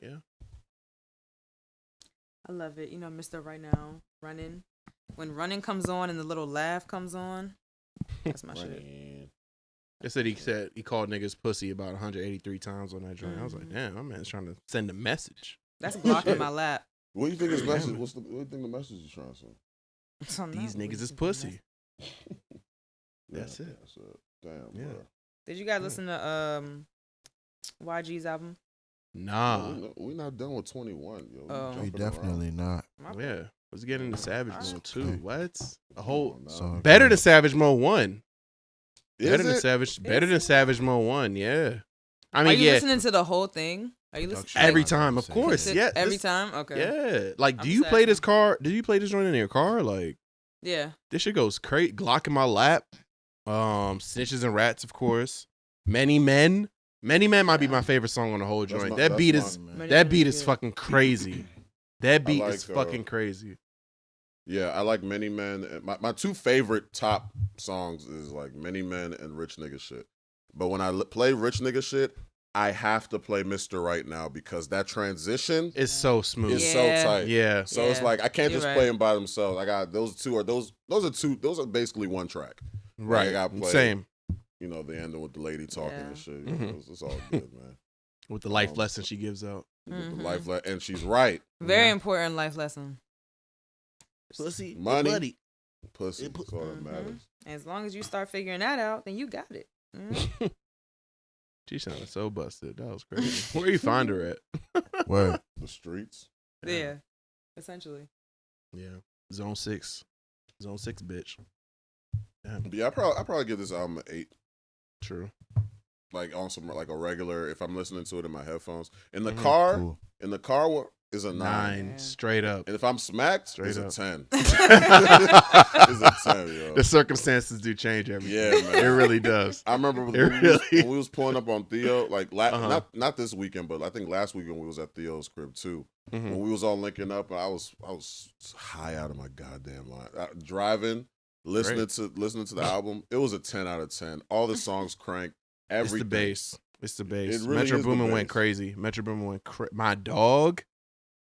Yeah. I love it. Mr. Right Now, Running. When Running comes on and the little laugh comes on, that's my shit. They said he called niggas pussy about 183 times on that joint. I was like, damn, my man's trying to send a message. That's blocking my lap. What do you think his message? Damn. What do you think the message is trying to say? These niggas is pussy. That's it. That's it. Damn. Yeah. Bro. Did you guys listen to YG's album? Nah. We're not done with 21, yo. Oh. We definitely not. Yeah. Let's get into Savage Mode 2. Okay. What? A whole So better than Savage Mode 1. Is Better than it? Savage Mode 1, yeah. I Are mean, you yeah. listening to the whole thing? Are you listening Every Like, time, of say course. that. Yeah. every time? Okay. Yeah. Like, do I'm you play sad. this car? Did you play this joint in your car? Like, Yeah. this shit goes crazy. Glock in my lap. Snitches and Rats, of course. Many Men. Many Men might be my favorite song on the whole joint. my- That that's beat my- is Many that Men beat is is good. fucking crazy. That beat like, is fucking crazy. Yeah, I like Many Men. And my two favorite top songs is like Many Men and Rich Nigga Shit. But when I play Rich Nigga Shit, I have to play Mr. Right Now because that transition It's so smooth. is so tight. Yeah. So it's like I can't You're just right. play them by themselves. I got those are basically one track. Right. I got play, Same. You know, the ending with the lady talking and shit. You know, it's all good, man. With the life lesson she gives out. With the life and she's right. Very important life lesson. Pussy, Money, pussy. That's all that matters. As long as you start figuring that out, then you got it. Mhm. She sounded so busted. That was crazy. Where you find her at? Word. The streets. Yeah, essentially. Yeah. Zone 6, bitch. Damn. But yeah, I probably give this album an 8. True. Like on some like a regular. If I'm listening to it in my headphones, in the Mhm. car, Cool. is a 9. 9, Yeah. straight up. And if I'm smacked, Straight it's up. a 10. It's a 10, yo. The circumstances do change everything. Yeah, man. It really does. I remember It when we was pulling up on Theo, like Uh-huh. not this weekend, but I think last weekend we was at Theo's crib too. Mhm. When we was all linking up, I was high out of my goddamn mind. Driving, listening to the album, it was a 10 out of 10. All the songs crank. It's Everything. the bass. It's the bass. It really Metro is the Boomin went bass. crazy. Metro Boomin went My dog.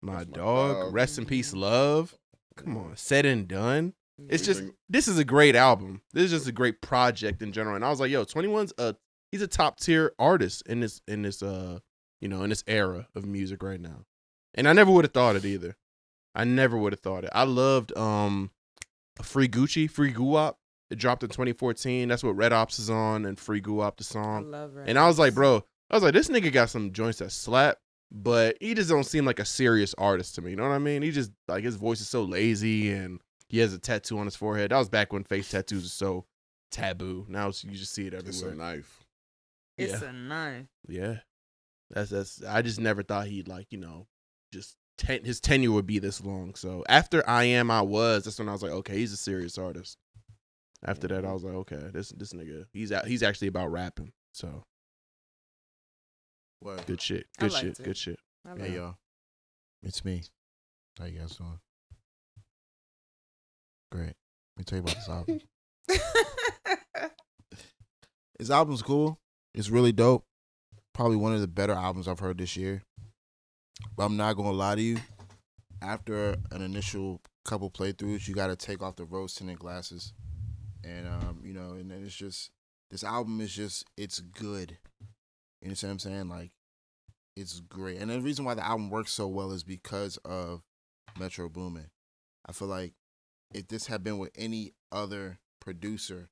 My That's my dog. dog. Rest in peace, love. Come on. Said and done. It's just, Everything- this is a great album. This is just a great project in general. And I was like, yo, 21's he's a top tier artist in this in this era of music right now. And I never would have thought it either. I never would have thought it. I loved Free Gucci, Free Guwap. It dropped in 2014. That's what Red Ops is on, and Free Guwap the I song. love Red And I was like, Ops. this nigga got some joints that slap, but he just don't seem like a serious artist to me. You know what I mean? He just, like, his voice is so lazy, and he has a tattoo on his forehead. That was back when face tattoos are so taboo. Now you just see it It's a everywhere. knife. It's a knife. Yeah. That's I just never thought he'd, like, just his tenure would be this long. So after that's when I was like, okay, he's a serious artist. After that, I was like, okay, this nigga, he's actually about rapping. So Word. good shit. I Good liked shit. it. Good shit. I love Hey it. y'all, it's me. How you guys doing? Great. Let me tell you about this album. This album's cool. It's really dope. Probably one of the better albums I've heard this year. But I'm not gonna lie to you. After an initial couple playthroughs, you gotta take off the rose tinted glasses, and and then it's just this album is just it's good. You know what I'm saying? Like, it's great. And the reason why the album works so well is because of Metro Boomin. I feel like if this had been with any other producer,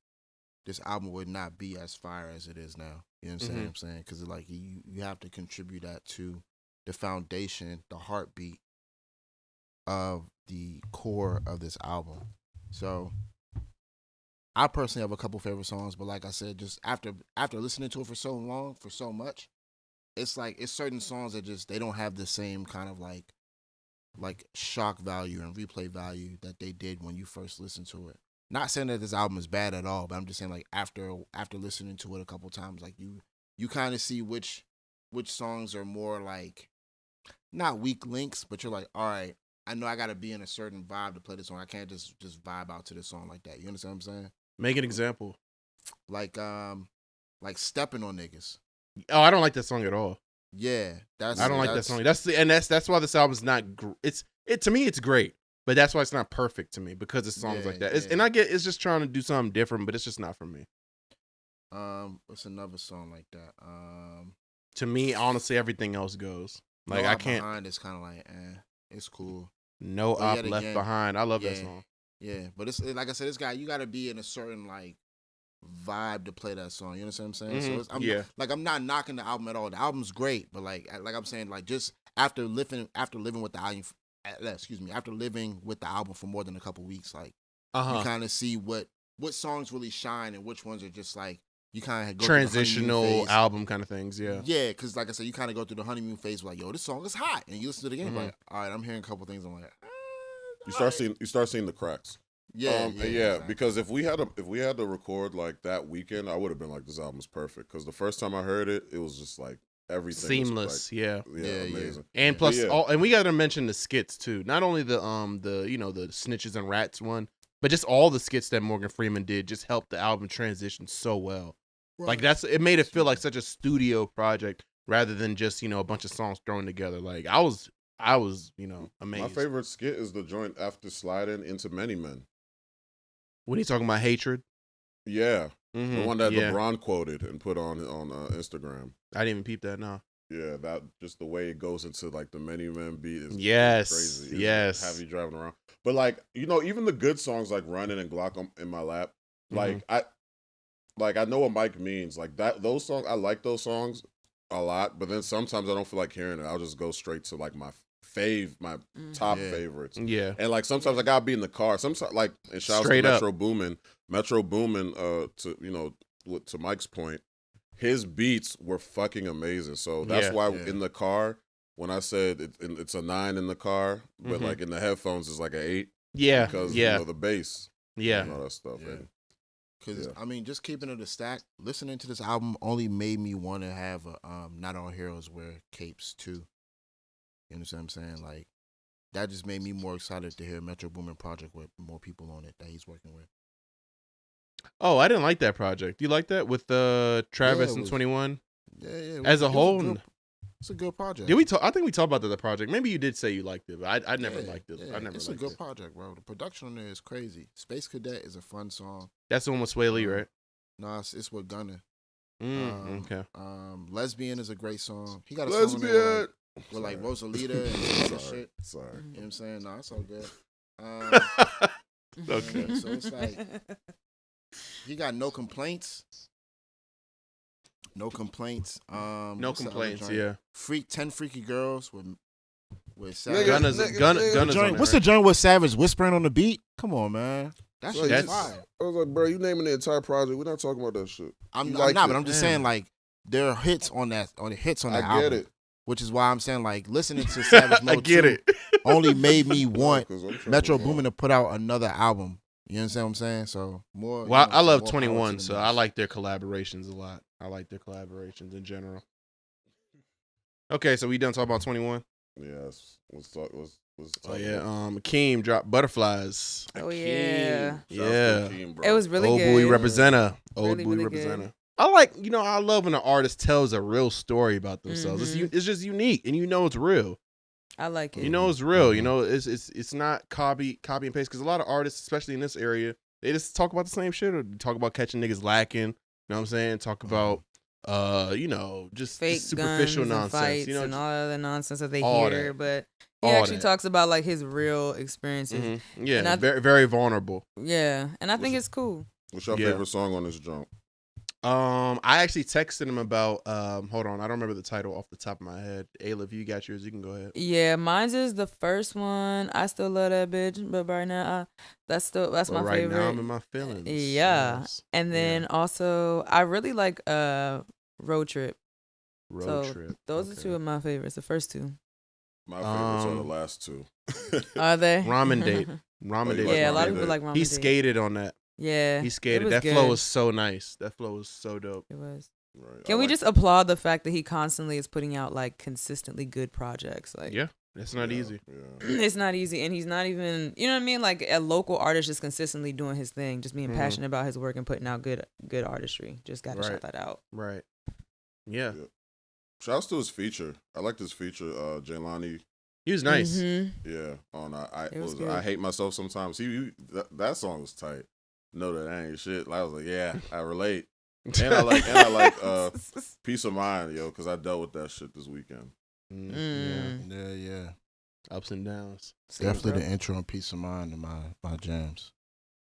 this album would not be as fire as it is now. You know what I'm saying? Because like you have to contribute that to the foundation, the heartbeat of the core of this album. So I personally have a couple favorite songs, but like I said, just after listening to it for so long, for so much, it's like it's certain songs that just they don't have the same kind of like shock value and replay value that they did when you first listened to it. Not saying that this album is bad at all, but I'm just saying like after listening to it a couple times, like you kind of see which songs are more like not weak links, but you're like, all right, I know I gotta be in a certain vibe to play this song. I can't just vibe out to this song like that. You understand what I'm saying? Make an example. Like stepping on niggas. Oh, I don't like that song at all. Yeah, I don't like that song. That's why this album's not. To me, it's great, but that's why it's not perfect to me because it's songs like that. Yeah. And I get it's just trying to do something different, but it's just not for me. What's another song like that? To me, honestly, everything else goes. Like No I Op can't. Behind is kind of like, it's cool. No But Op yet Left again, Behind. I love that yeah. song. Yeah, but it's like I said, this guy, you got to be in a certain like vibe to play that song. You understand what I'm saying? Mhm, yeah. I'm not knocking the album at all. The album's great, but like I'm saying, like just after living with the album, after living with the album for more than a couple weeks, like you kind of see what songs really shine and which ones are just like you kind of go Transitional through the honeymoon phase. album kind of things. Yeah. Yeah, because like I said, you kind of go through the honeymoon phase, like, yo, this song is hot, and you listen to the game, Mhm. like, all right, I'm hearing a couple things, I'm like, You start seeing the cracks. yeah, exactly. Because if we had to record like that weekend, I would have been like, this album's perfect. Because the first time I heard it, it was just like everything Seamless. was Yeah. like, amazing. And Yeah. plus, Yeah. and we got to mention the skits too. Not only the the Snitches and Rats one, but just all the skits that Morgan Freeman did just helped the album transition so well. Like it made it feel like such a studio project. rather than just a bunch of songs thrown together. Like I was amazed. My favorite skit is the joint after sliding into Many Men. When he's talking about hatred. Yeah, the one that yeah. LeBron quoted and put on Instagram. I didn't even peep that. No. Yeah, that just the way it goes into like the Many Men beat is crazy. Yes. Have you driving around? But like even the good songs like Running and Glock in My Lap, like I know what Mike means. Like those songs, I like those songs a lot. But then sometimes I don't feel like hearing it. I'll just go straight to like my top favorites. Yeah. And like sometimes I gotta be in the car. Sometimes like and shout out to Metro Boomin. To Mike's point, his beats were fucking amazing. So that's why in the car, when I said it's a 9 in the car, but like in the headphones it's like an 8. Yeah. Because the bass. Yeah. And all that stuff. Yeah. Because I mean, just keeping it a stack, listening to this album only made me want to have a Not All Heroes Wear Capes too. You understand what I'm saying? Like, that just made me more excited to hear Metro Boomin project with more people on it that he's working with. Oh, I didn't like that project. You like that with Travis and 21? Yeah. As a whole, it's a good project. Did we talk? I think we talked about the project. Maybe you did say you liked it, but I never liked it. Yeah. I never. It's liked a good it. project, bro. The production on there is crazy. Space Cadet is a fun song. That's the one with Sway Lee, right? No, it's with Gunna. Okay. Lesbian is a great song. He got a song on there with like Rosalita and other shit. Sorry. You know what I'm saying? No, it's all good. Okay. So it's like he got No Complaints. No Complaints. No Complaints. Yeah. 10 Freaky Girls with Nigga, Savage. Gunna's on there, What's the joint with Savage whispering on the beat? Come on, man. That shit is fire. I was like, bro, you naming the entire project. We're not talking about that shit. I'm not, but I'm just saying, like, there are hits on that album. I get it. Which is why I'm saying, like, listening to Savage Mode I get 2 it. only made me want 'Cause I'm Metro trying Boomin to put out another album. You understand what I'm saying? So more. Well, I love more 21, power to so them. I like their collaborations a lot. I like their collaborations in general. Okay, so we done talking about 21. Yes. Let's talk. Oh yeah, Akeem dropped Butterflies. Oh yeah. Yeah. It was really Old good. boy representer. Old Really, boy really representer. good. I like, I love when an artist tells a real story about themselves. It's just unique, and it's real. I like it. It's real. It's not copy and paste, because a lot of artists, especially in this area, they just talk about the same shit or talk about catching niggas lacking. You know what I'm saying? Talk about just fake superficial guns nonsense. and fights and all the nonsense that they all hear, that. but he All actually that. talks about like his real experiences. Yeah, And very, very vulnerable. Yeah, and I think it's cool. What's your Yeah. favorite song on this jump? I actually texted him about hold on, I don't remember the title off the top of my head. Ayla, if you got yours, you can go ahead. Yeah, mine's is the first one. I still love that bitch, but right now, that's But my right favorite. now I'm in my feelings. Yeah. Yes. And then also, I really like Road Trip. Road So Trip. Those Okay. are two of my favorites. The first two. My favorites are the last two. Are they? Ramen Date. Ramen Date. Yeah, a was lot my of people favorite. like Ramen He Date. skated on that. Yeah. He it skated. was That good. flow was so nice. That flow was so dope. It was. Right. Can we just applaud the fact that he constantly is putting out like consistently good projects? Like, Yeah, it's not easy. Yeah. it's not easy, and he's not even, you know what I mean? Like a local artist just consistently doing his thing, just being passionate about his work and putting out good artistry. Just gotta shout that out. Right. Yeah. Shouts to his feature. I liked his feature, Jaylani. He was nice. Mm-hmm. Yeah. On It was good. I Hate Myself Sometimes. That song was tight. No, that ain't shit. I was like, yeah, I relate. And I like Peace of Mind, yo, because I dealt with that shit this weekend. Yeah. Ups and downs. Definitely the intro and Peace of Mind in my jams.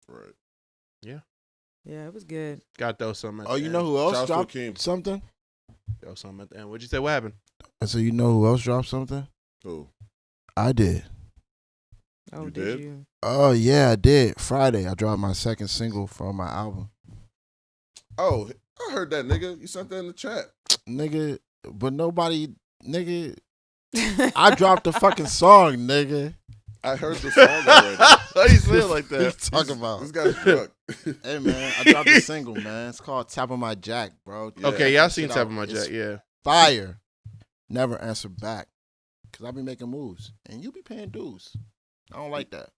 Right. Yeah, it was good. Got those something. Oh, you know who else Shouts to dropped Akeem. something? Those something at the end. What'd you say? What happened? I said, you know who else dropped something? Who? I did. Oh, You did did? you? Oh, yeah, I did. Friday, I dropped my second single from my album. Oh, I heard that, nigga. You sent that in the chat. Nigga, but nobody, nigga, I dropped the fucking song, nigga. I heard the song already. Why you say it like What you that? talking about? This guy's drunk. Hey, man, I dropped a single, man. It's called Tap on My Jack, bro. Yeah. Okay, yeah, I seen Shit Tap out. on My It's Jack. Yeah. Fire. Never answer back. Because I be making moves. And you be paying dues. I don't like that.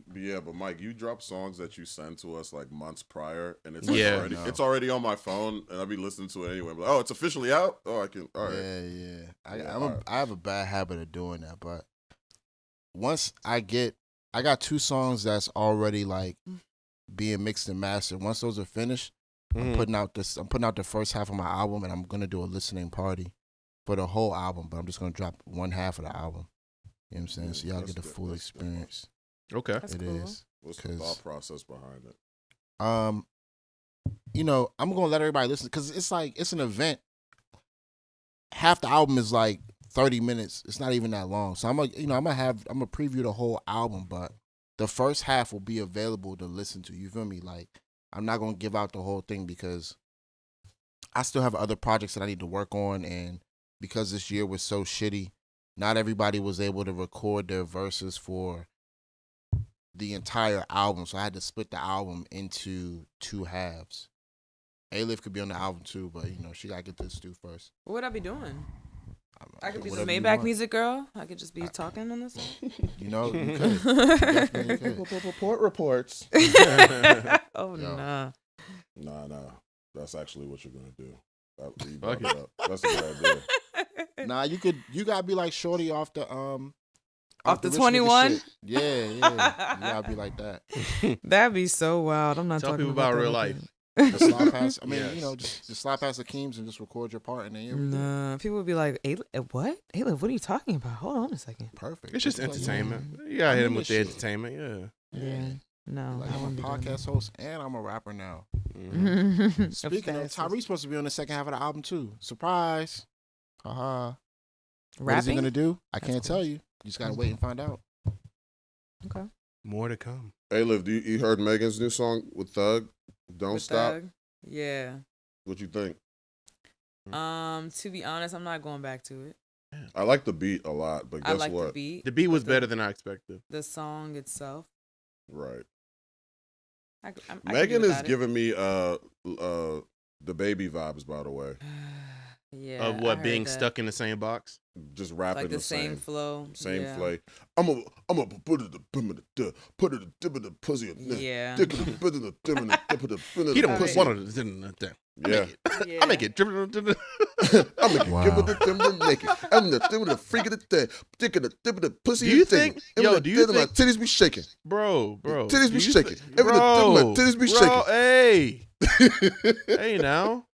But Mike, you drop songs that you send to us like months prior, and it's it's already on my phone, and I'll be listening to it anyway. I'm like, oh, it's officially out. Oh, I can. All right. Yeah. I have a bad habit of doing that, but once I got 2 songs that's already like being mixed and mastered. Once those are finished, I'm putting out the first half of my album, and I'm gonna do a listening party for the whole album. But I'm just gonna drop one half of the album. You know what I'm saying? So y'all get the full experience. Okay, That's cool. What's the thought process behind it? I'm gonna let everybody listen because it's an event. Half the album is like 30 minutes. It's not even that long. So I'm gonna preview the whole album, but the first half will be available to listen to. You feel me? Like I'm not gonna give out the whole thing because I still have other projects that I need to work on, and because this year was so shitty, not everybody was able to record their verses for the entire album, so I had to split the album into 2 halves. Alyvia could be on the album too, but she gotta get this due first. What would I be doing? I could be the Whatever you Maybach want. music girl. I could just be talking on this. You could. You definitely could. Report reports. Oh no. Nah. That's actually what you're gonna do. That's a good idea. Nah, you gotta be like Shorty off the Off the rich nigga 21? shit. Yeah. You gotta be like that. That'd be so wild. I'm not Tell talking people about real life. Just slide past. I mean, Yes. just slide past Akeem's and just record your part, and then you're Nah, people would be like, what? Alyvia, what are you talking about? Hold on a second. perfect. It's just Like, entertainment. You gotta hit him with the shit. entertainment. Yeah. Yeah. No. Like, I I'm a wouldn't be doing podcast host and I'm a rapper now. that. Speaking of, Tyree's supposed to be on the second half of the album too. Surprise! Haha. What is he Rapping? gonna do? I That's can't cool. tell you. You just gotta wait and find out. Okay. More to come. Hey, Liv, you heard Megan's new song with Thug? Don't With Stop. Thug? Yeah. What you think? To be honest, I'm not going back to it. I like the beat a lot, but I guess like what? the beat. The beat was but better than I expected. the song itself. Right. I can do Megan is without it. giving me the baby vibes, by the way. Yeah. Of I what heard being that. stuck in the same box. Just rapping Like the same flow. same yeah. play. I'm a put it the pussy. Yeah. Dick in the put it the He don't pussy. want to. Yeah. Yeah. I make it. I'm gonna give it the dimmer naked. I'm the dimmer the freak of the day. Dick in the dimmer the pussy. Do you think? Yo, do you my think? titties be shaking? Bro. Titties be do you shaking. thi- Every Bro. my titties be shaking. Hey. Hey now.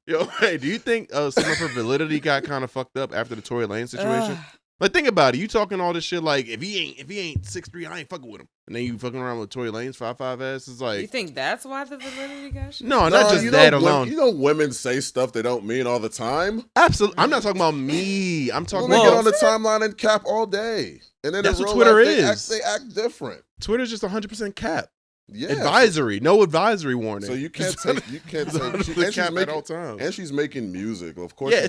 Yo, hey, do you think some of her validity got kind of fucked up after the Tory Lanez situation? Like, think about it. You talking all this shit like, if he ain't 6'3", I ain't fucking with him. And then you fucking around with Tory Lanez 5'5" ass. It's like, You think that's why the validity got shit? no, not just that alone. You know, women say stuff they don't mean all the time. Absolutely. I'm not talking about me. I'm talking Well, they about get on the timeline and cap all day, and then That's in what real Twitter life, is. They act different. Twitter's just 100% cap. Yeah, Advisory. No advisory warning. So you can't say cap at all times. And she's making music. Of course, Yeah,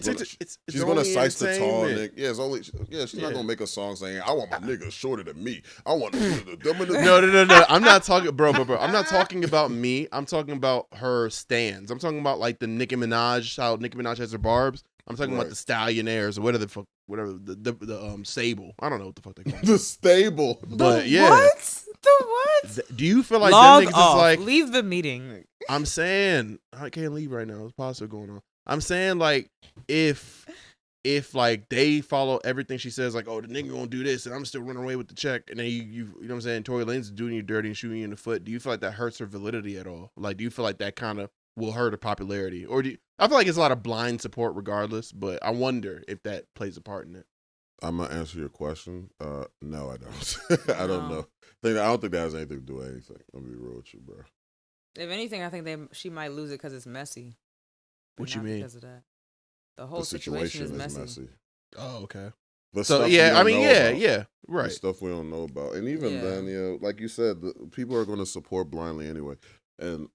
she's gonna size the tall entertainment. nigga. She's not gonna make a song saying, "I want my nigga shorter than me. I want the No. I'm not talking, bro. I'm not talking about me. I'm talking about her stands. I'm talking about like the Nicki Minaj, how Nicki Minaj has her barbs. I'm talking about the Stallionaires or whatever the Sable. I don't know what the fuck they call it. the stable." But yeah, What? The what? Do you feel like Log them niggas off. is like? Leave the meeting. I'm saying I can't leave right now. There's positive going on. I'm saying like if like they follow everything she says, like, oh, the nigga gonna do this and I'm still running away with the check, and then you know what I'm saying, Tory Lanez is doing you dirty and shooting you in the foot. Do you feel like that hurts her validity at all? Like, do you feel like that kind of will hurt her popularity, or I feel like it's a lot of blind support regardless, but I wonder if that plays a part in it. I'm gonna answer your question. No, I don't. I don't know. I don't think that has anything to do with anything. I'm gonna be real with you, bro. If anything, I think she might lose it because it's messy. What But you not mean? Because of that. The whole The situation is messy. Oh, okay. The So stuff yeah, we I don't mean, know yeah, about. yeah, The right. stuff we don't know about, and even Yeah. then, like you said, people are gonna support blindly anyway. And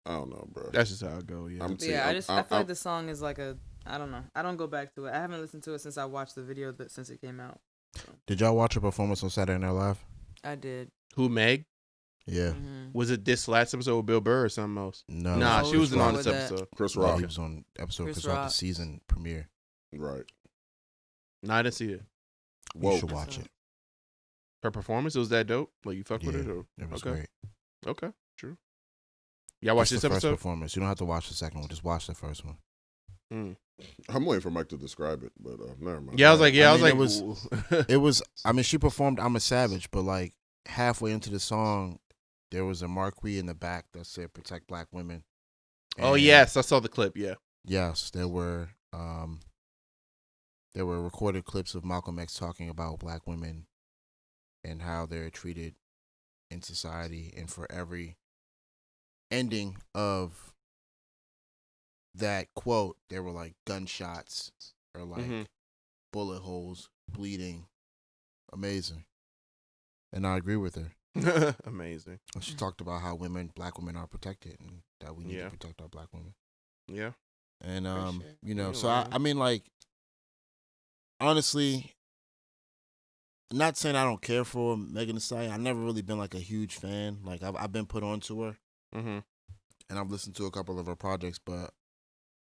I don't know, bro. That's just how it go. Yeah. But yeah, I feel like the song is like I don't know. I don't go back to it. I haven't listened to it since I watched the video since it came out. Did y'all watch her performance on Saturday Night Live? I did. Who, Meg? Yeah. Mhm. Was it this last episode with Bill Burr or something else? No. Nah, No, she wasn't on with this that. episode. Chris No, Rock, he was on episode Chris Chris Rock, the Rock. season premiere. right? No, I didn't see it. Whoa. You should watch it. Her performance was that dope. Like you fuck with it? Or? It was Okay. great. Okay, true. Y'all watch Just this the first episode? performance. You don't have to watch the second one. Just watch the first one. I'm waiting for Mike to describe it, but never mind. Yeah, I was like, It was. I mean, she performed "I'm a Savage," but like halfway into the song, there was a marquee in the back that said "Protect Black Women." Oh And yes, I saw the clip. Yeah. yes, there were recorded clips of Malcolm X talking about black women and how they're treated in society, and for every ending of that quote, there were like gunshots or like bullet holes, bleeding. Amazing. And I agree with her. Amazing. She talked about how black women are protected, and that we need to protect our black women. Yeah. And sure. you know, Yeah, so man. I mean, like, honestly, not saying I don't care for Megan Thee Stallion. I've never really been like a huge fan. Like I've been put on to her, Mm-hmm. and I've listened to a couple of her projects, but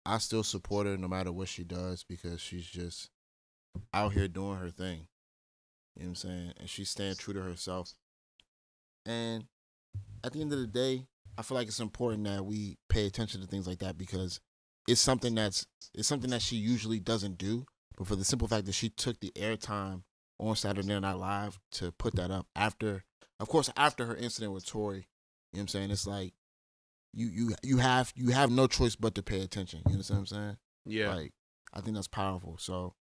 I still support her no matter what she does because she's just out here doing her thing. You know what I'm saying? And she's staying true to herself. And at the end of the day, I feel like it's important that we pay attention to things like that because it's something that she usually doesn't do. But for the simple fact that she took the airtime on Saturday Night Live to put that up after her incident with Tory, you know what I'm saying? It's like you have no choice but to pay attention. You understand what I'm saying? Yeah. Like, I think that's powerful. So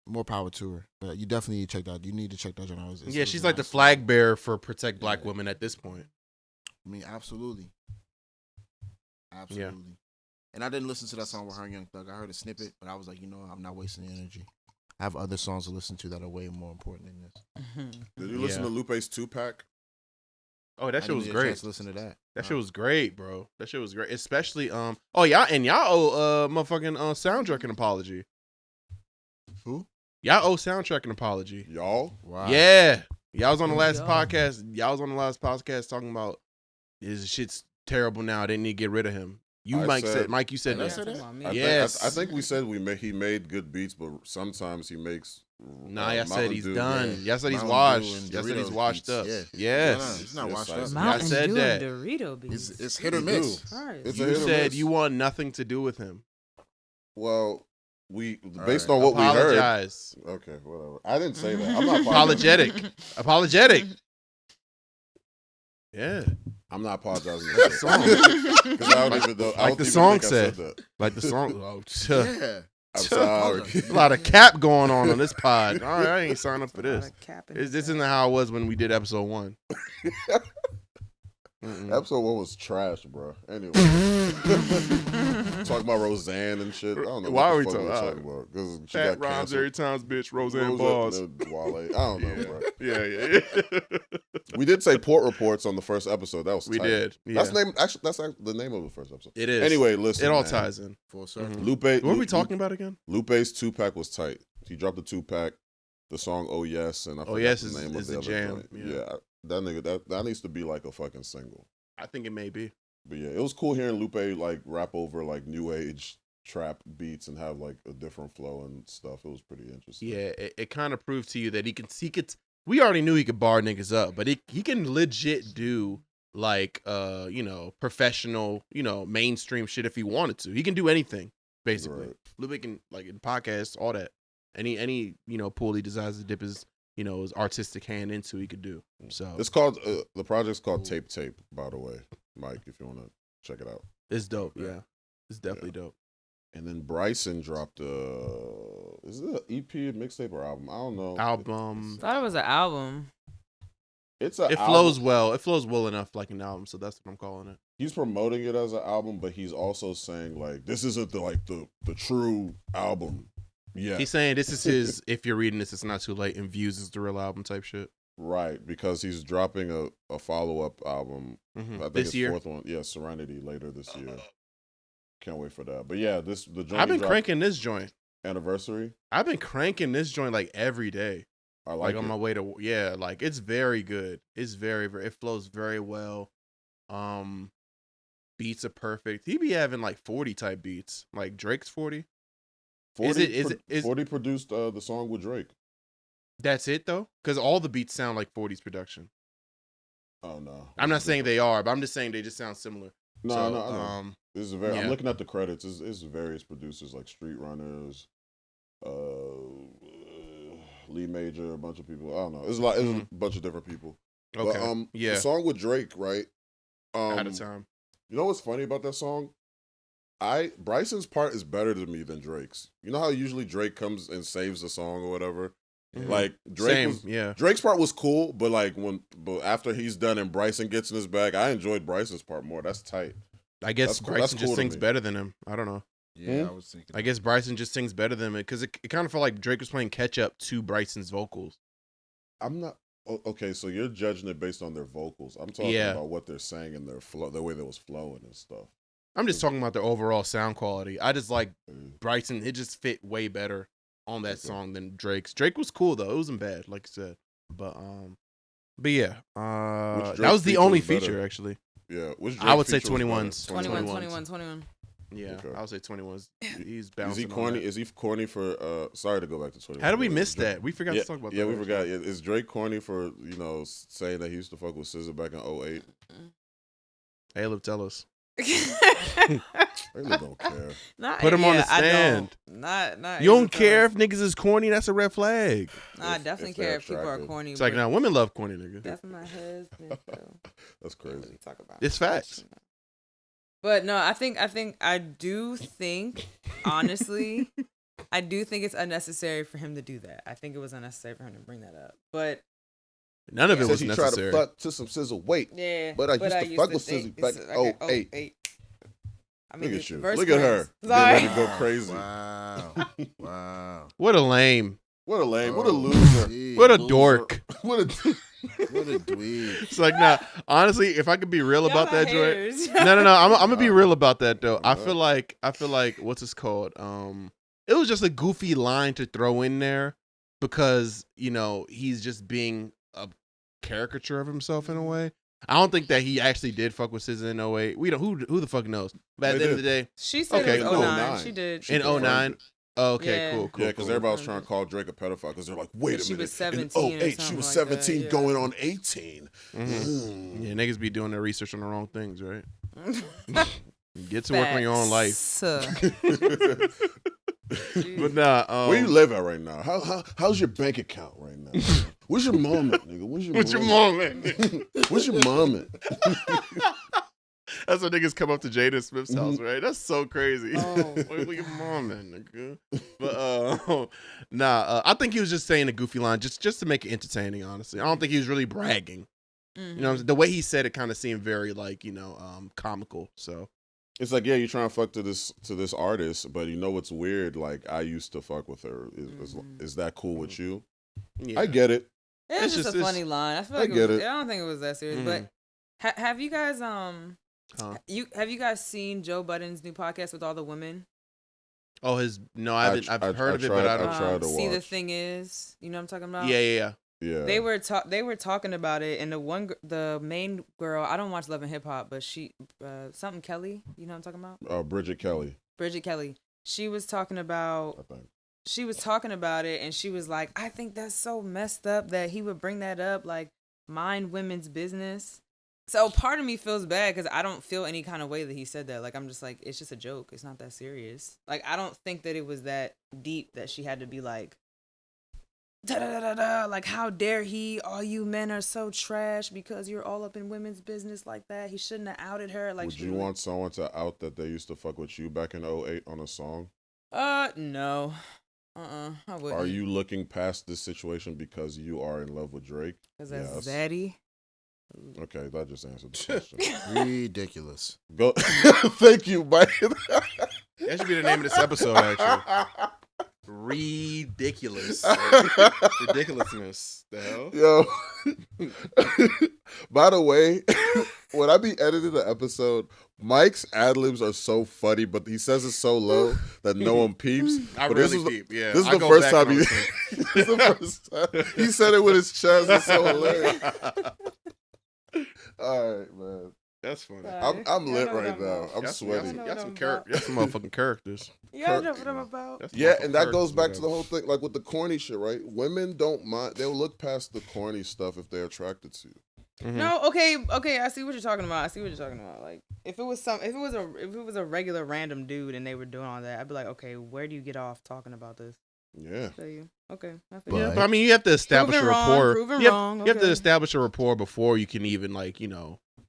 more power to her. But you definitely need to check that. You need to check that joint out. Yeah, she's like the flag bearer for Protect Black Women at this point. I mean, absolutely. Absolutely. And I didn't listen to that song with her and Young Thug. I heard a snippet, but I was like, you know, I'm not wasting the energy. I have other songs to listen to that are way more important than this. Did you listen to Lupe's 2-pack? Oh, that shit was great. Listen to that. That shit was great, bro. That shit was great. Especially y'all owe motherfucking soundtrack an apology. Who? Y'all owe soundtrack an apology. Y'all? Wow. Yeah. Y'all was on the last podcast talking about his shit's terrible now. They need to get rid of him. Mike said Did I that. say that? Yes. I think we said he made good beats, but sometimes he makes. Nah, y'all said he's Dew, done. yeah. Y'all said he's Mountain washed. Dew and Y'all said he's Doritos washed beats. up. Yeah. Yes. It's not Yes, washed I up. said- Mountain said Dew that. and Dorito beats. It's hit or miss. Christ. It's a You hit or said miss. you want nothing to do with him. Well, based right. on what we heard. Apologize. Okay, whatever. I didn't say that. I'm not Apologetic. Apologetic. Yeah. I'm not apologizing. Like the song. Because I don't even know. I Like don't the even song think I said. that. Like the song. Oh, Yeah. I'm sorry. a lot of cap going on this pod. All right, I ain't signed up for this. This isn't how it was when we did episode 1. Episode 1 was trash, bro. Anyway. Talking about Roseanne and shit. I don't know. Why what are we the fuck talking we're about? Because she Fat got rhymes canceled. every time's bitch. Roseanne balls. Wale. I don't know, bro. Yeah. We did say Port Reports on the first episode. That was We tight. did. That's Yeah. that's the name of the first episode. It is. Anyway, listen. It all man. ties in. Full circle. Lupe. What were we talking about again? Lupe's 2-pack was tight. He dropped the 2-pack. The song "Oh Yes" and I forgot Yes the is- name is of a the jam, other joint. yeah. That nigga that needs to be like a fucking single. I think it may be. But yeah, it was cool hearing Lupe like rap over like new age trap beats and have like a different flow and stuff. It was pretty interesting. Yeah, it kind of proved to you that he could. We already knew he could bar niggas up, but he can legit do like professional, mainstream shit if he wanted to. He can do anything basically. Right. Lupe can, like, in podcasts, all that. Any pool he decides to dip his his artistic hand into, he could do. So It's called the project's called TAPETAPE, by the way, Mike. If you want to check it out. it's dope. Yeah, it's definitely dope. And then Bryson dropped is it an EP, mixtape, or album? I don't know. Album. Thought it was an album. It's a It flows well. It flows well enough like an album, so that's what I'm calling it. He's promoting it as an album, but he's also saying like this isn't the true album. Yeah, He's saying this is his. If you're reading this, it's not too late. And Views is the real album type shit. right, because he's dropping a follow up album. I think This it's year, fourth one. Yeah, Serenity later this year. Can't wait for that. But yeah, the joint I've been he dropped cranking this joint. anniversary. I've been cranking this joint like every day. I Like like on it. my way to like it's very good. It's very it flows very well. Beats are perfect. He be having like 40 type beats, like Drake's 40. 40, is it- 40 produced the song with Drake. That's it though, because all the beats sound like 40s production. Oh no. I'm not saying they are, but I'm just saying they just sound similar. No, So, no, I know. This is very. yeah. I'm looking at the credits. It's various producers like Street Runners, Lee Major, a bunch of people. I don't know. It's a lot. It's a bunch of different people. Okay. But, yeah. The song with Drake, right? Out of time. You know what's funny about that song? Bryson's part is better to me than Drake's. You know how usually Drake comes and saves the song or whatever. Mm-hmm. Like Drake, Drake's part was cool, but after he's done and Bryson gets in his bag, I enjoyed Bryson's part more. That's tight. I guess That's cool. Bryson That's just cool to sings me. better than him. I don't know. Yeah, I was thinking. I guess Bryson just sings better than him because it kind of felt like Drake was playing catch up to Bryson's vocals. I'm not okay. So you're judging it based on their vocals. I'm talking about what they're saying and their flow, the way that was flowing and stuff. I'm just talking about the overall sound quality. I just like Bryson. It just fit way better on that song than Drake's. Drake was cool though. It wasn't bad, like I said. But yeah. That was the only feature actually. Yeah. I would say 21's. 21. Yeah, okay. I would say 21's. He's bouncing. Is he corny? Is he corny for? Sorry to go back to 21. How did we miss that? We forgot to talk about that. Yeah, we forgot. Is Drake corny for saying that he used to fuck with SZA back in 08? Hey, Lupe, tell us. They really don't care. Put him on the stand. Not. You don't care if niggas is corny? That's a red flag. I definitely care if people are corny. It's like, nah, women love corny niggas. That's my husband. So. That's crazy. Talk about it's facts. But no, I do think, honestly, I do think it's unnecessary for him to do that. I think it was unnecessary for him to bring that up. But none of it was he necessary. Tried to fuck to some SZA. Wait, yeah, but I used to fuck with SZA back in 08. I mean, look at you. Look at her. Sorry. Ready to go crazy. Wow. What a lame. What a lame. What a loser. Geez. What a dork. What a dweeb. It's like, nah, honestly, if I could be real about that joint. haters. No. I'm gonna be real about that though. I feel like what's this called? It was just a goofy line to throw in there because, he's just being a caricature of himself in a way. I don't think that he actually did fuck with SZA in 08. We don't who the fuck knows. But at the end of the day, she said it was 09. She did. In 09. Oh, okay, Yeah. cool. Yeah, because everybody was trying to call Drake a pedophile because they're like, wait a minute. She was 17 in 08, or she was something like 17 that, going on 18. Mm-hmm. Yeah, niggas be doing their research on the wrong things, right? Get to work on your own life. But nah, where you live at right now? How's your bank account right now? What's your moment, nigga? What's your moment? What's your moment? That's when niggas come up to Jaden Smith's house, right? That's so crazy. Oh. Where's your moment, nigga? But I think he was just saying a goofy line just to make it entertaining, honestly. I don't think he was really bragging. Mm-hmm. You know, the way he said it kind of seemed very comical. So it's like, yeah, you're trying to fuck to this artist, but you know what's weird? Like, I used to fuck with her. Is that cool with you? yeah. I get it. It's just a funny line. I feel like I don't think it was that serious. Mm-hmm. But have you guys have you guys seen Joe Budden's new podcast with all the women? Oh, I haven't. I've heard of it, but I don't. tried to See, watch. The thing is, you know what I'm talking about? Yeah. Yeah. They were talking about it, and the main girl, I don't watch Love and Hip Hop, but she something Kelly, you know what I'm talking about? Bridget Kelly. She was talking about I think. She was talking about it, and she was like, I think that's so messed up that he would bring that up, like, mind women's business. So part of me feels bad because I don't feel any kind of way that he said that. Like, I'm just like, it's just a joke. It's not that serious. Like, I don't think that it was that deep that she had to be like, da-da-da-da-da, like, how dare he? All you men are so trash because you're all up in women's business like that. He shouldn't have outed her. Like, would you want someone to out that they used to fuck with you back in 08 on a song? No. I wouldn't. Are you looking past this situation because you are in love with Drake? Because that's Zaddy. Okay, that just answered the question. Ridiculous. Go. Thank you, Mike. That should be the name of this episode, actually. Ridiculous. Ridiculousness. The hell? Yo. By the way, when I be editing the episode, Mike's ad-libs are so funny, but he says it so low that no one peeps. I but really peep, yeah. This is the first time this is the first time he said it with his chest. It's so hilarious. All right, man. That's funny. I'm lit Y'all know what right I'm now. about. I'm Y'all sweaty. know Y'all what some I'm characters. Y'all some motherfucking characters. Y'all know what I'm about. That's some Yeah, motherfucking and that goes characters, back to the whatever. whole thing, like with the corny shit, right? Women don't mind; they'll look past the corny stuff if they're attracted to you. Mhm. No, okay, I see what you're talking about. Like, if it was a regular random dude and they were doing all that, I'd be like, okay, where do you get off talking about this? Yeah, I feel you. Okay, I feel Yeah, you. but I mean, you have to establish Proven a wrong, rapport. proven you have, wrong, you have to okay. establish a rapport before you can even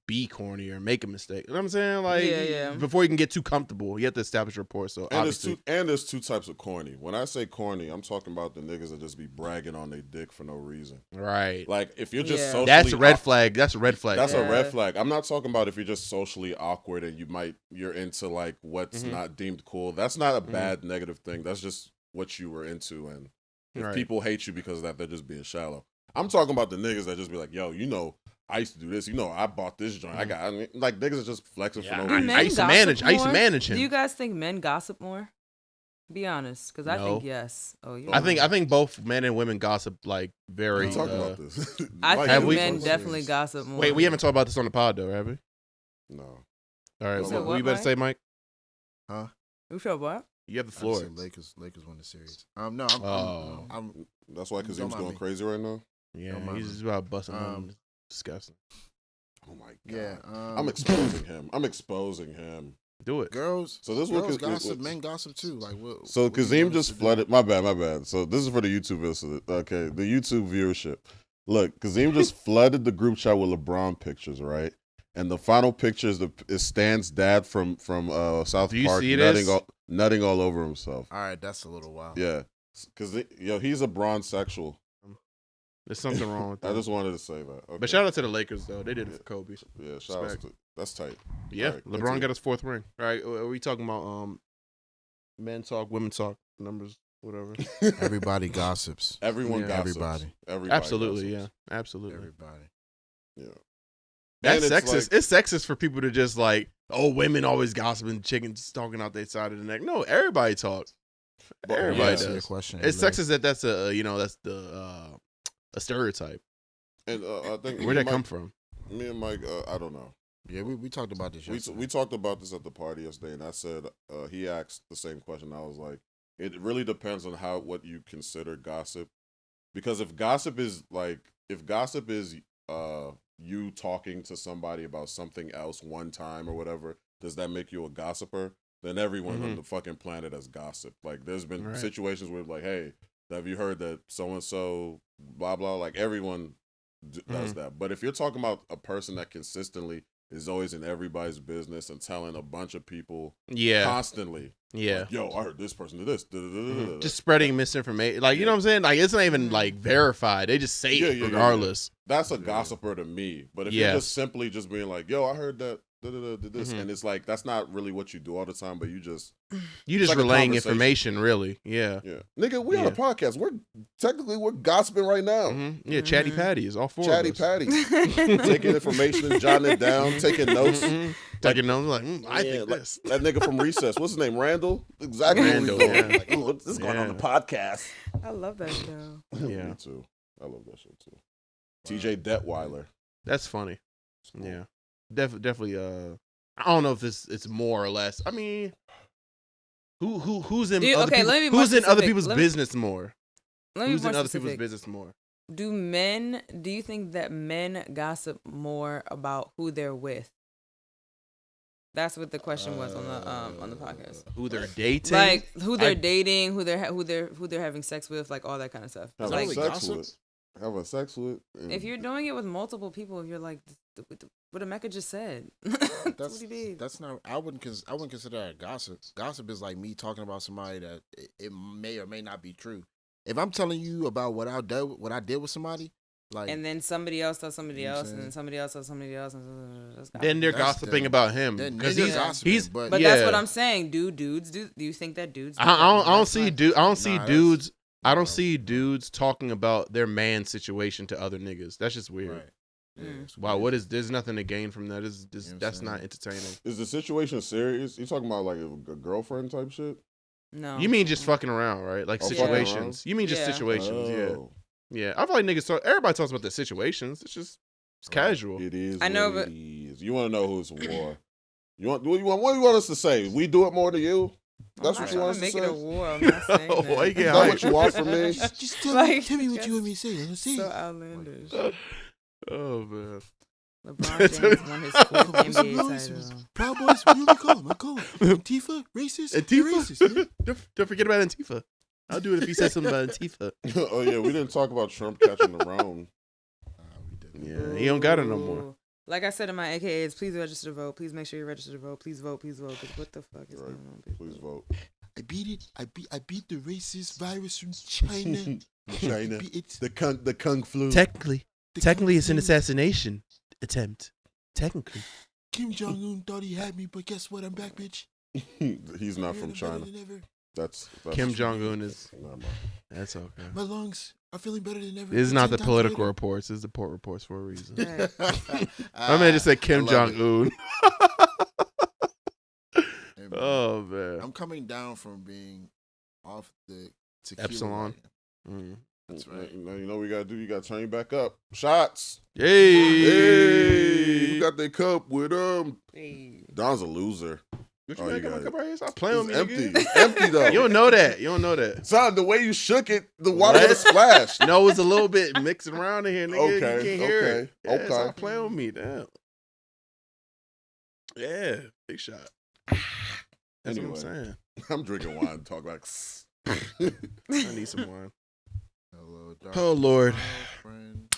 be corny or make a mistake. You know what I'm saying? Like, Yeah. before you can get too comfortable, you have to establish a rapport. So and obviously, there's two types of corny. When I say corny, I'm talking about the niggas that just be bragging on their dick for no reason. right? Like if you're just Yeah. socially, That's a red flag. That's a red flag. That's a Yeah. red flag. I'm not talking about if you're just socially awkward and you're into like what's Mhm. not deemed cool. That's not a bad negative thing. That's just what you were into, and if Right. people hate you because of that, they're just being shallow. I'm talking about the niggas that just be like, yo, I used to do this. I bought this joint. Like niggas are just flexing for no Do reason. men I used to gossip manage more? manage him. Do you guys think men gossip more? Be honest, because I No. think yes. Oh, you. I think both men and women gossip like very. We talking about this. I Mike, Have think we- men so definitely serious. gossip more. Wait, we haven't talked about this on the pod though, have we? No. All right, You said what what, you better Mike? say, Mike? Huh? We feel what? You have the I floor. said Lakers won the series. No, Oh. I'm That's why Kazim's Don't mind going me. crazy right now. Yeah, Don't mind he's me. just about busting him. Disgusting. Oh my god. yeah. I'm exposing him. I'm exposing him. Do it. Girls. So this girls what gossip. Men gossip too. Like what? So what do you Kazim want us just to do? flooded. My bad. So this is for the YouTube incident. Okay, the YouTube viewership. Look, Kazim just flooded the group chat with LeBron pictures, right? And the final picture is Stan's dad from South Do you Park see this? nutting all over himself. All right, that's a little wild. Yeah, because he's a bronze sexual. There's something wrong with I that. just wanted to say that. Okay. But shout out to the Lakers though. They did it for Kobe. Yeah, shout out Respect. to that's tight. Yeah, All right, LeBron continue. got his 4th ring. All right, are we talking about men talk, women talk, numbers, whatever? Everybody gossips. Everyone Yeah. gossips. Everybody. Everybody Absolutely, gossips. yeah, absolutely. Everybody. Yeah. That's And it's sexist. like- It's sexist for people to just like, oh, women always gossiping, chickens talking out their side of the neck. No, everybody talks. But- Everybody yeah. Answer your does. question. It's Look, sexist that's a stereotype. And I think Where'd that come from? Me and Mike, I don't know. Yeah, we talked about this yesterday. We talked about this at the party yesterday, and I said he asked the same question. I was like, it really depends on what you consider gossip, because if gossip is you talking to somebody about something else one time or whatever, does that make you a gossiper? Then everyone on the fucking planet has gossip. Like there's been Right. situations where like, hey, have you heard that so and so blah blah? Like everyone does that. But if you're talking about a person that consistently is always in everybody's business and telling a bunch of people Yeah, constantly, yeah. like, yo, I heard this person did this. Just spreading misinformation. Like, you know what I'm saying? Like, it's not even like verified. They just say it Yeah. regardless. That's a gossiper to me. But if you're just simply just being like, yo, I heard that did this, and it's like that's not really what you do all the time, but you just You just like a relaying conversation. information, really. Yeah. Nigga, we on a podcast. We're gossiping right now. Yeah, Chatty Patty is all four Chatty of us. Patty. Taking information and jotting it down, taking notes. Taking notes like, I Yeah, think like this. that nigga from Recess. What's his name? Randall? Exactly. Randall, what we doing. yeah. Like, what's this going on the Yeah. podcast? I love that show. Yeah. Me too. I love that show too. TJ Detweiler. That's funny. It's cool. Yeah. Definitely I don't know if it's more or less. I mean, who's in Do- other okay, people- let me be more who's in other specific. people's Let me- business more? Let me Who's be in more other people's specific. business more? Do you think that men gossip more about who they're with? That's what the question was on the podcast. Who they're dating? Like who they're I- dating, who they're having sex with, like all that kind of stuff. Having Like really sex gossip? with. Having sex with. if you're doing it with multiple people, you're like what Emeka just said. That's what he did. That's not. I wouldn't consider that gossip. Gossip is like me talking about somebody that it may or may not be true. If I'm telling you about what I did with somebody, like, And then somebody else tells somebody You know what I'm else, and saying? then somebody else tells somebody else, and that's Then they're That's gossiping the- about him then because you're he's gossiping, he's. but- But yeah. that's what I'm saying. Do you think that dudes? Do I don't That's see not- dude. I don't see Nah, dudes. I don't no. see dudes talking about their man situation to other niggas. That's just weird. right. Yeah, it's Wow, weird. what is? There's nothing to gain from that. Is You know what I'm that's saying? not entertaining. Is the situation serious? You talking about like a girlfriend type shit? No. You mean just fucking around, right? Like Oh, fucking situations. around? You mean just Yeah. situations? Oh. Yeah. I feel like niggas talk. Everybody talks about their situations. It's just it's casual. It is. I know, what but it please. You want to know who's war? What do you want us to say? We do it more to you? That's I'm what not you want us trying to to make say? it a war. I'm not saying that. Why you Is get that hyped? what you want from me? Just tell, Like, tell me what you want me to say. Let's see. So outlandish. Oh man. LeBron James won his 4th NBA title. Proud Boys, what do we call them? I call them Antifa, racist, Antifa? racist. Man. Don't forget about Antifa. I'll do it if he says something about Antifa. Oh yeah, we didn't talk about Trump catching the Rome. Yeah, he don't got it no more. Ooh. Like I said in my AKAs, please register to vote. Please make sure you register to vote. Please vote. Please vote. 'Cause what the fuck is Right. going on? People? Please vote. I beat it. I beat the racist virus from China. China. It's The kung flu. Technically, the it's an Kung Flu. assassination attempt. Technically. Kim Jong Un thought he had me, but guess what? I'm back, bitch. He's not from I'm better China. than ever. That's Kim Jong Un is. Never mind. That's okay. My lungs are feeling better than ever. This is not 10 the times political later. reports. This is the port reports for a reason. Right. My man just said Kim I love Jong it. Un. Hey, man, Oh man. I'm coming down from being off the tequila Epsilon. wagon. Mm. That's right. Now you know what we gotta do. You gotta turn you back up. Shots. Hey. Hey, who got their cup with Hey. Don's a loser. What Oh, you you got got my it. cup right here? Stop playing It's with me. empty. nigga. It's empty though. You don't know that. You don't know that. Son, the way you shook it, the water What? would have splashed. No, it's a little bit mixing around in here, nigga. Okay, You can't hear it. okay, Yeah, okay. Stop playing with me, damn. Yeah, big shot. That's Anyway. what I'm saying. I'm drinking wine and talk like. I need some wine. Hello, Oh, Lord. friend.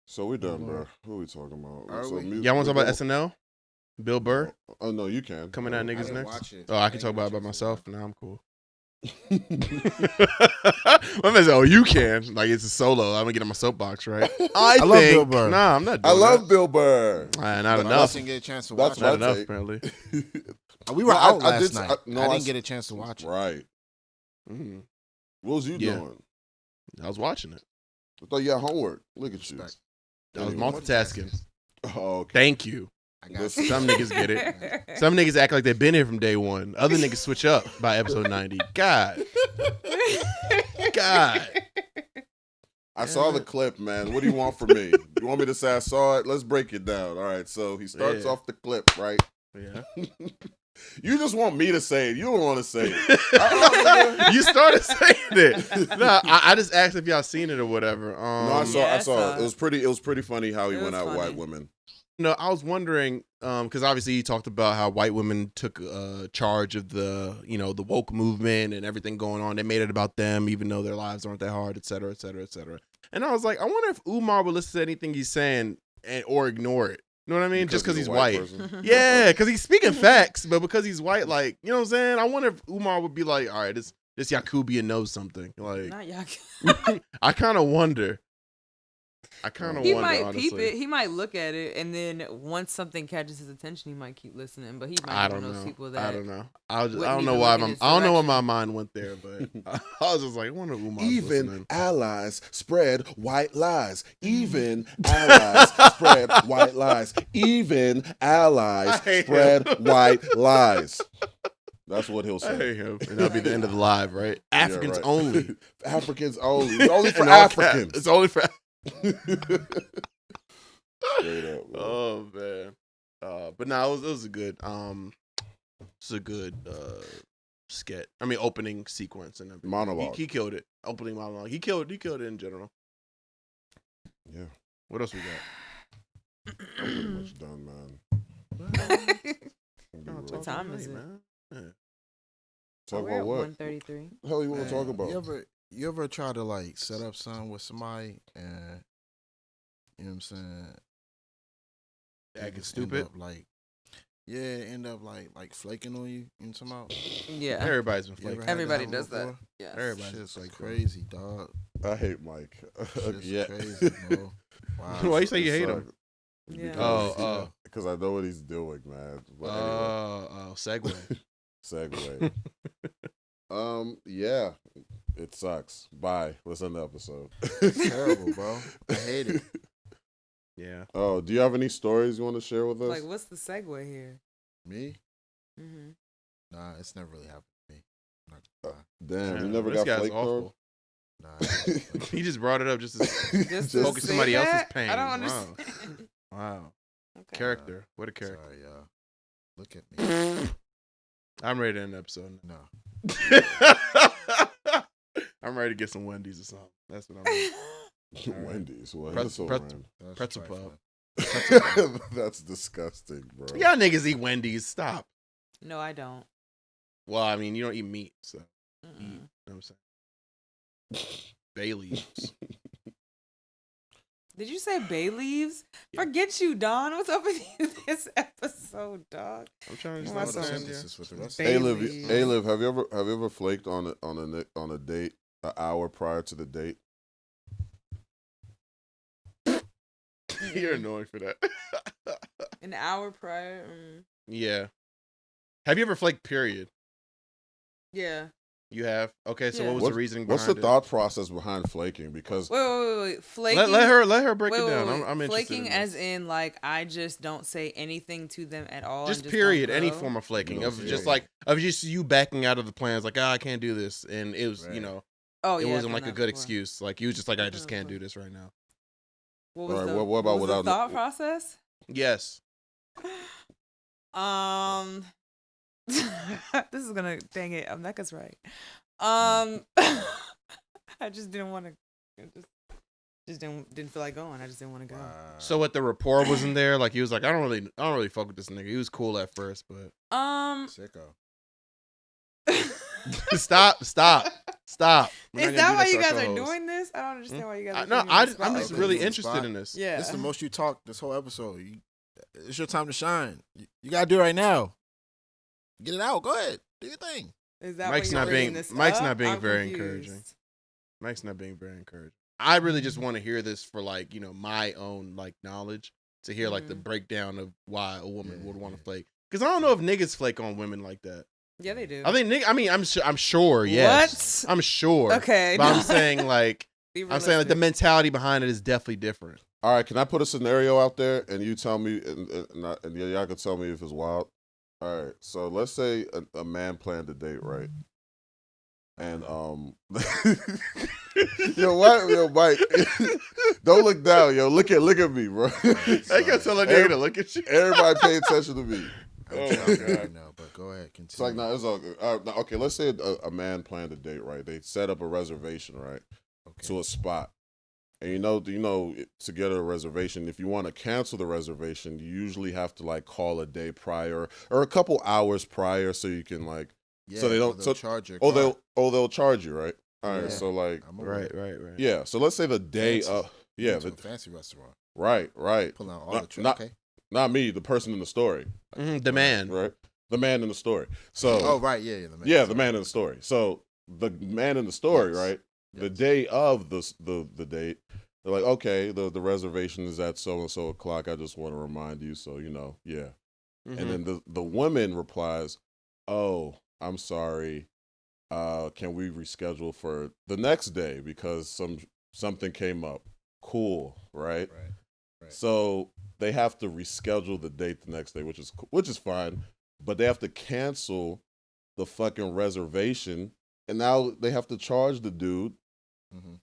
So we done, bro. Who are we talking about? Are so we? Y'all want to talk about SNL? SNL? Bill Burr Oh no, you can. coming at I niggas didn't next? watch it. Oh, I I can didn't talk about it get by a chance myself. to Nah, I'm cool. My man said, "Oh, you can." Like it's a solo. I'm gonna get on my soapbox, right? I love think. Bill Burr. Nah, I'm not. I Doing love Bill Burr. that. Not But I enough. didn't get a chance to That's watch my it. Not enough, take. apparently. We were No, out I last did- night. I- no, I I didn't s- get a chance to watch it. Right. Mhm. What was you Yeah. doing? I was watching it. I thought you had homework. Look at you. Respect. I was Anyway. multitasking. Oh, okay. Thank you. I got Listen. Some niggas get it. Some niggas act like they've been here from day one. Other niggas switch up by episode 90. God. I saw the clip, man. What do you want from me? You want me to say I saw it? Let's break it down. All right. So he starts Yeah. off the clip, right? Yeah. You just want me to say it. You don't want to say it. You started saying it. No, I just asked if y'all seen it or whatever. No, I saw. Yeah, I I saw saw it. It was pretty funny how he It went was at funny. white women. No, I was wondering, because obviously he talked about how white women took charge of the woke movement and everything going on. They made it about them, even though their lives aren't that hard, et cetera, et cetera, et cetera. And I was like, I wonder if Umar would listen to anything he's saying or ignore it. You know what I mean? Just because he's a white. person. Yeah, because he's speaking facts, but because he's white, like, you know what I'm saying? I wonder if Umar would be like, all right, this Yakubian knows something. Like, Not y'all. I kind of wonder. He might honestly. peep it. He might look at it, and then once something catches his attention, he might keep listening. But he might I be don't one of those know. people that I don't know. I wouldn't don't know even why look in his I don't know why my direction. mind went there, but I was just like, I wonder if Umar's Even listening. allies spread white lies. Even allies spread white lies. Even I allies hate spread him. white lies. That's what he'll I say. hate him, and that'll be the end of the live, right? Yeah, Africans right. only. Africans only. It's only for In all caps. Africans. It's only for. Straight up, bro. Oh man, but no, it was a good skit. I mean, opening sequence and everything. Monologue. He killed it. Opening monologue. He killed it in general. Yeah. What else we got? I'm pretty much done, man. What time is it? man? Yeah. Talk We're about at what? 1:33. The hell you want to talk about? You ever try to like set up something with somebody and you know what I'm saying? Acting just stupid. End up end up like flaking on you. You know what I'm talking about? Yeah. Everybody's been You ever flaking. had Everybody happen does that. before? Yes. Everybody's Shit's been like flaking. crazy, dog. I hate Mike. Shit's yeah. crazy, bro. Wow. Why you say you hate him? Yeah. Oh, Because I know what he's doing, man. But anyway, Segue. segue. Yeah, it sucks. Bye. Let's end the episode. It's terrible, bro. I hate it. Yeah. Oh, do you have any stories you want to share with us? Like, what's the segue here? Me? Mm-hmm. Nah, it's never really happened to me. I'm not gonna Damn, Yeah, you never this got guy's flake awful. lie. Nah. He just brought it up just to Just to focus somebody else's pain. I don't Wow. understand. Wow. Okay. Character. What a character. Sorry, y'all. Look at me. I'm ready to end the episode. No. I'm ready to get some Wendy's or something. That's what I'm ready. Wendy's. What? Pre- That's so pre- random. That's Pretzel trifling. pub. That's disgusting, bro. Y'all niggas eat Wendy's. Stop. No, I don't. Well, I mean, you don't eat meat, so eat. Mm-mm. You know what I'm saying? Bay leaves. Did you say bay leaves? Yeah. Forget you, Don. What's up with you this episode, dog? I'm trying to What's just up? understand. This is with the rest Bay of Alyv, leaves. Alyv, have you ever flaked on a date an hour prior to the date? You're annoying for that. An hour prior. Yeah. Have you ever flaked? Period. Yeah. You have. Okay, so Yeah. what was the reasoning What's behind the it? thought process behind flaking? Because Wait. Flaking. Let her break it down. Wait. I'm interested. Flaking, in as this. in like I just don't say anything to them at all. Just and period, don't any go? form of flaking, No, of just period. like of just you backing out of the plans, like I can't do this, and it was Right. you know Oh it yeah. wasn't I've like done a that good before. excuse, like you was just like I just done can't before. do this right now. What was All right, the, what about was the without- thought process? Yes. This is gonna dang it. Mecca's right. I just didn't want to. Just didn't feel like going. I just didn't want to go. So what the rapport wasn't there? Like he was like I don't really fuck with this nigga. He was cool at first, but Sicko. stop. We're not Is gonna that do why to you our guys are co-host. doing this? I don't understand why you guys. Are No, putting me on the I'm spot just like really this. interested in this. Yeah. It's the most you talk this whole episode. It's your time to shine. You gotta do it right now. Get it out. Go ahead. Do your thing. Is that Mike's why you're not bringing being- this Mike's up? not being I'm very confused. encouraging. Mike's not being very encouraging. I really just want to hear this for like, you know, my own like knowledge to hear like the breakdown of why a woman would want to flake. Because I don't know if niggas flake on women like that. Yeah, they do. I think I'm sure, yes. What? I'm sure. Okay, But no. I'm saying like Be I'm saying like the realistic. mentality behind it is definitely different. all right, can I put a scenario out there and you tell me and y'all can tell me if it's wild? All right, so let's say a man planned a date, right? And yo, Mike, don't look down, yo. Look at me, bro. I gotta tell a nigga to look at you. Everybody pay attention to me. Oh I'm my trying God. right now, but go ahead. Continue. It's like, no, it's all good. Okay, let's say a man planned a date, right? They set up a reservation, right, Okay. to a spot. And you know, to get a reservation, if you want to cancel the reservation, you usually have to like call a day prior or a couple hours prior, so you can like, Yeah, so they don't- they'll so- charge your they'll charge you, right? All right, Yeah. so like, I'm aware. Right. yeah, so let's say the day Fancy. of, yeah, To a fancy restaurant. right, Pulling out all Not- the tricks. not- Okay. not me, the person in the story, The man. right? The man in the story. So, Oh right, yeah, the man. yeah, the man in the story. So the man in the story, Yes. right? The Yes. day of the date, they're like, okay, the reservation is at so and so o'clock. I just want to remind you, so you know, yeah. Mhm. And then the woman replies, "Oh, I'm sorry. Can we reschedule for the next day because something came up?" Cool, right? Right. So they have to reschedule the date the next day, which is fine, but they have to cancel the fucking reservation, and now they have to charge the dude Mhm.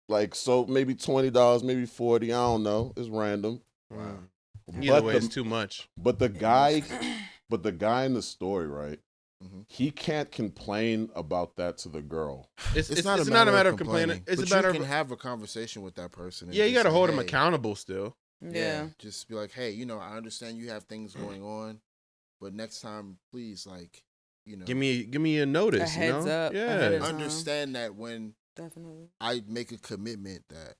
like, so maybe $20, maybe $40, I don't know, it's random. Wow. Either But way, the- it's too much. But the guy in the story, right? Mhm. He can't complain about that to the girl. It's not a matter of complaining. It's but a matter you can of have a conversation with that person. and yeah. You just got to say, hold him "Hey," accountable still. Yeah. Just be like, hey, I understand you have things going on, but next time, please, like, Give me a notice. A heads you know? up, Yeah. ahead of time. understand that when Definitely. I make a commitment that,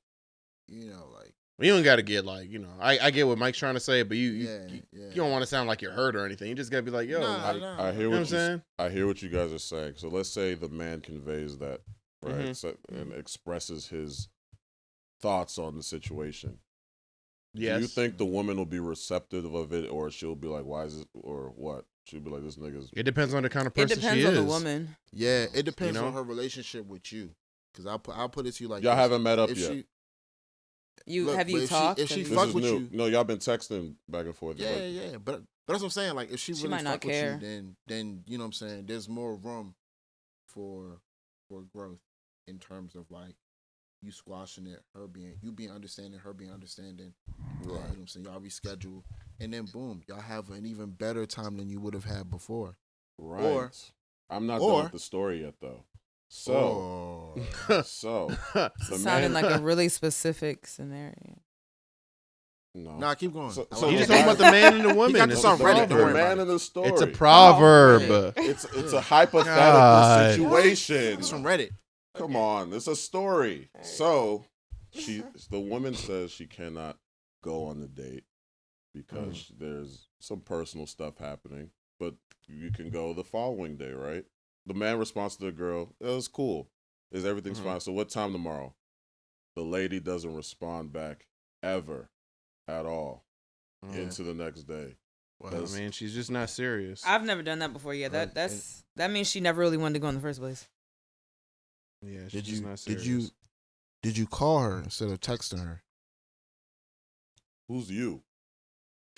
like, You don't got to get like I get what Mike's trying to say, but you yeah. you don't want to sound like you're hurt or anything. You just got to be like, yo, Nah, like, nah. I hear you know what I'm what saying? I hear what you guys are saying. So let's say the man conveys that, right, Mhm. so, and expresses his thoughts on the situation. Yes. Do you think the woman will be receptive of it, or she'll be like, "Why is it?" or what? She'll be like, "This nigga's." It depends on the kind of It person depends she on is. the woman. Yeah, it depends know? on her relationship with you. Because I'll put it to you like Y'all this. haven't met up If yet. she, Have but you if talked? If she Have This fuck is with new. you, No, y'all been texting back and forth. yeah, Like, yeah. But that's what I'm saying. Like, if she She really might not fuck with care. you, then you know what I'm saying. There's more room for growth in terms of like you squashing it, you being understanding, her being understanding. Right. You know what I'm saying? Y'all reschedule, and then boom, y'all have an even better time than you would have had before. Right. I'm not done with the story yet, though. So, the Sounding like a really specific scenario. No. Nah, keep going. So He's just talking about the man and the woman. got to start Reddit. Don't the worry about man it. in the story. It's a proverb. It's a hypothetical God. situation. It's from Reddit. Come on, it's a story. So the woman says she cannot go on the date because there's some personal stuff happening, but you can go the following day, right? The man responds to the girl, it was cool. Everything's fine. So what time tomorrow? The lady doesn't respond back ever at all into the next day. Well, I mean, she's just not serious. I've never done that before. Yeah, that means she never really wanted to go in the first place. Yeah, she's just not serious. Did you call her instead of texting her? Who's you?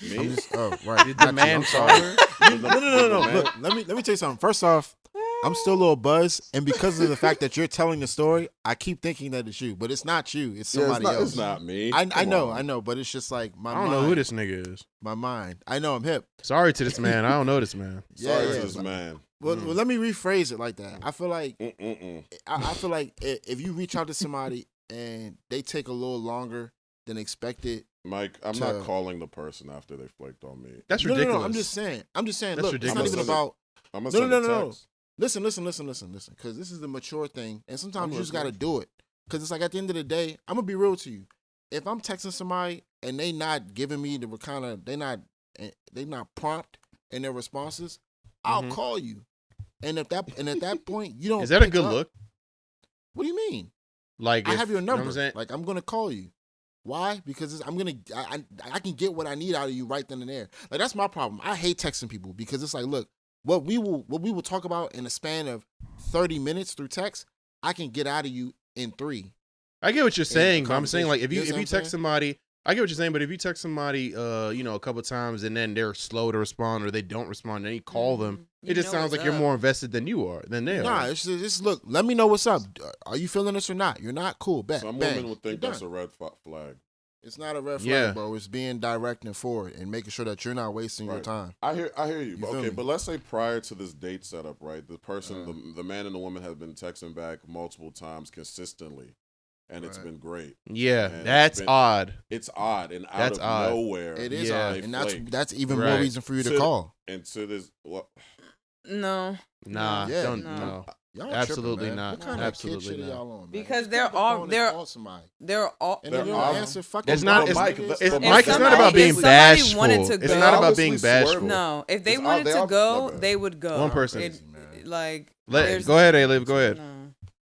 Me? I'm just, right. Did the man call her? No. Look, let me tell you something. First off, I'm still a little buzzed, and because of the fact that you're telling the story, I keep thinking that it's you, but it's not you. It's somebody else. It's not me. I know, but it's just like my I don't mind. know who this nigga is. My mind. I know I'm hip. Sorry to this man. I don't know this man. Sorry to this man. Well, let me rephrase it like that. I feel like I feel like if you reach out to somebody and they take a little longer than expected. Mike, I'm not calling the person after they flaked on me. That's ridiculous. No, I'm just saying. That's Look, ridiculous. it's not even about. I'm gonna send a text. Listen, because this is the mature thing, and sometimes you just got to do it. Because it's like at the end of the day, I'm gonna be real to you. If I'm texting somebody and they not giving me the kind of they not prompt in their responses, I'll call you. And at that point, you don't. Is that a good look? What do you mean? Like I have your number. You know what I'm saying? Like I'm gonna call you. Why? Because I can get what I need out of you right then and there. Like that's my problem. I hate texting people because it's like, look, what we will talk about in a span of 30 minutes through text, I can get out of you in 3. I get what you're saying, but I'm saying like if you You know text somebody, I get what you're saying, but if you text somebody, a couple times and then they're slow to respond or they don't respond, and then you call them, it just sounds like you're more invested than you are, than they are. Nah, it's just look. Let me know what's up. Are you feeling this or not? You're not cool. Bet. Some bang. women would think that's a red flag. It's not a red flag, bro. It's being direct and forward and making sure that you're not wasting your time. I hear you. feel Okay, me? but let's say prior to this date setup, right? The person, the man and the woman have been texting back multiple times consistently, and it's been great. Yeah, And that's odd. It's odd and out That's of odd. nowhere. It is Yeah. odd, and that's even more Right. reason for you to call. And to this, No. Nah, Yeah. don't No. no. Y'all Absolutely tripping, man. not. What kind Absolutely of kid shit not. are y'all on, man? Because Just they're pick up the all- phone and they're- call somebody. They're all. And then you They're don't all- answer. Fucking It's not. But Mike, It's but Mike. It's not somebody- about being if somebody bashful. wanted to It's go- not about Obviously being bashful. swerving. No, if they It's wanted they to all- go, my bad. they would go. One person. Like Go there's- ahead, Alyvia. Go ahead.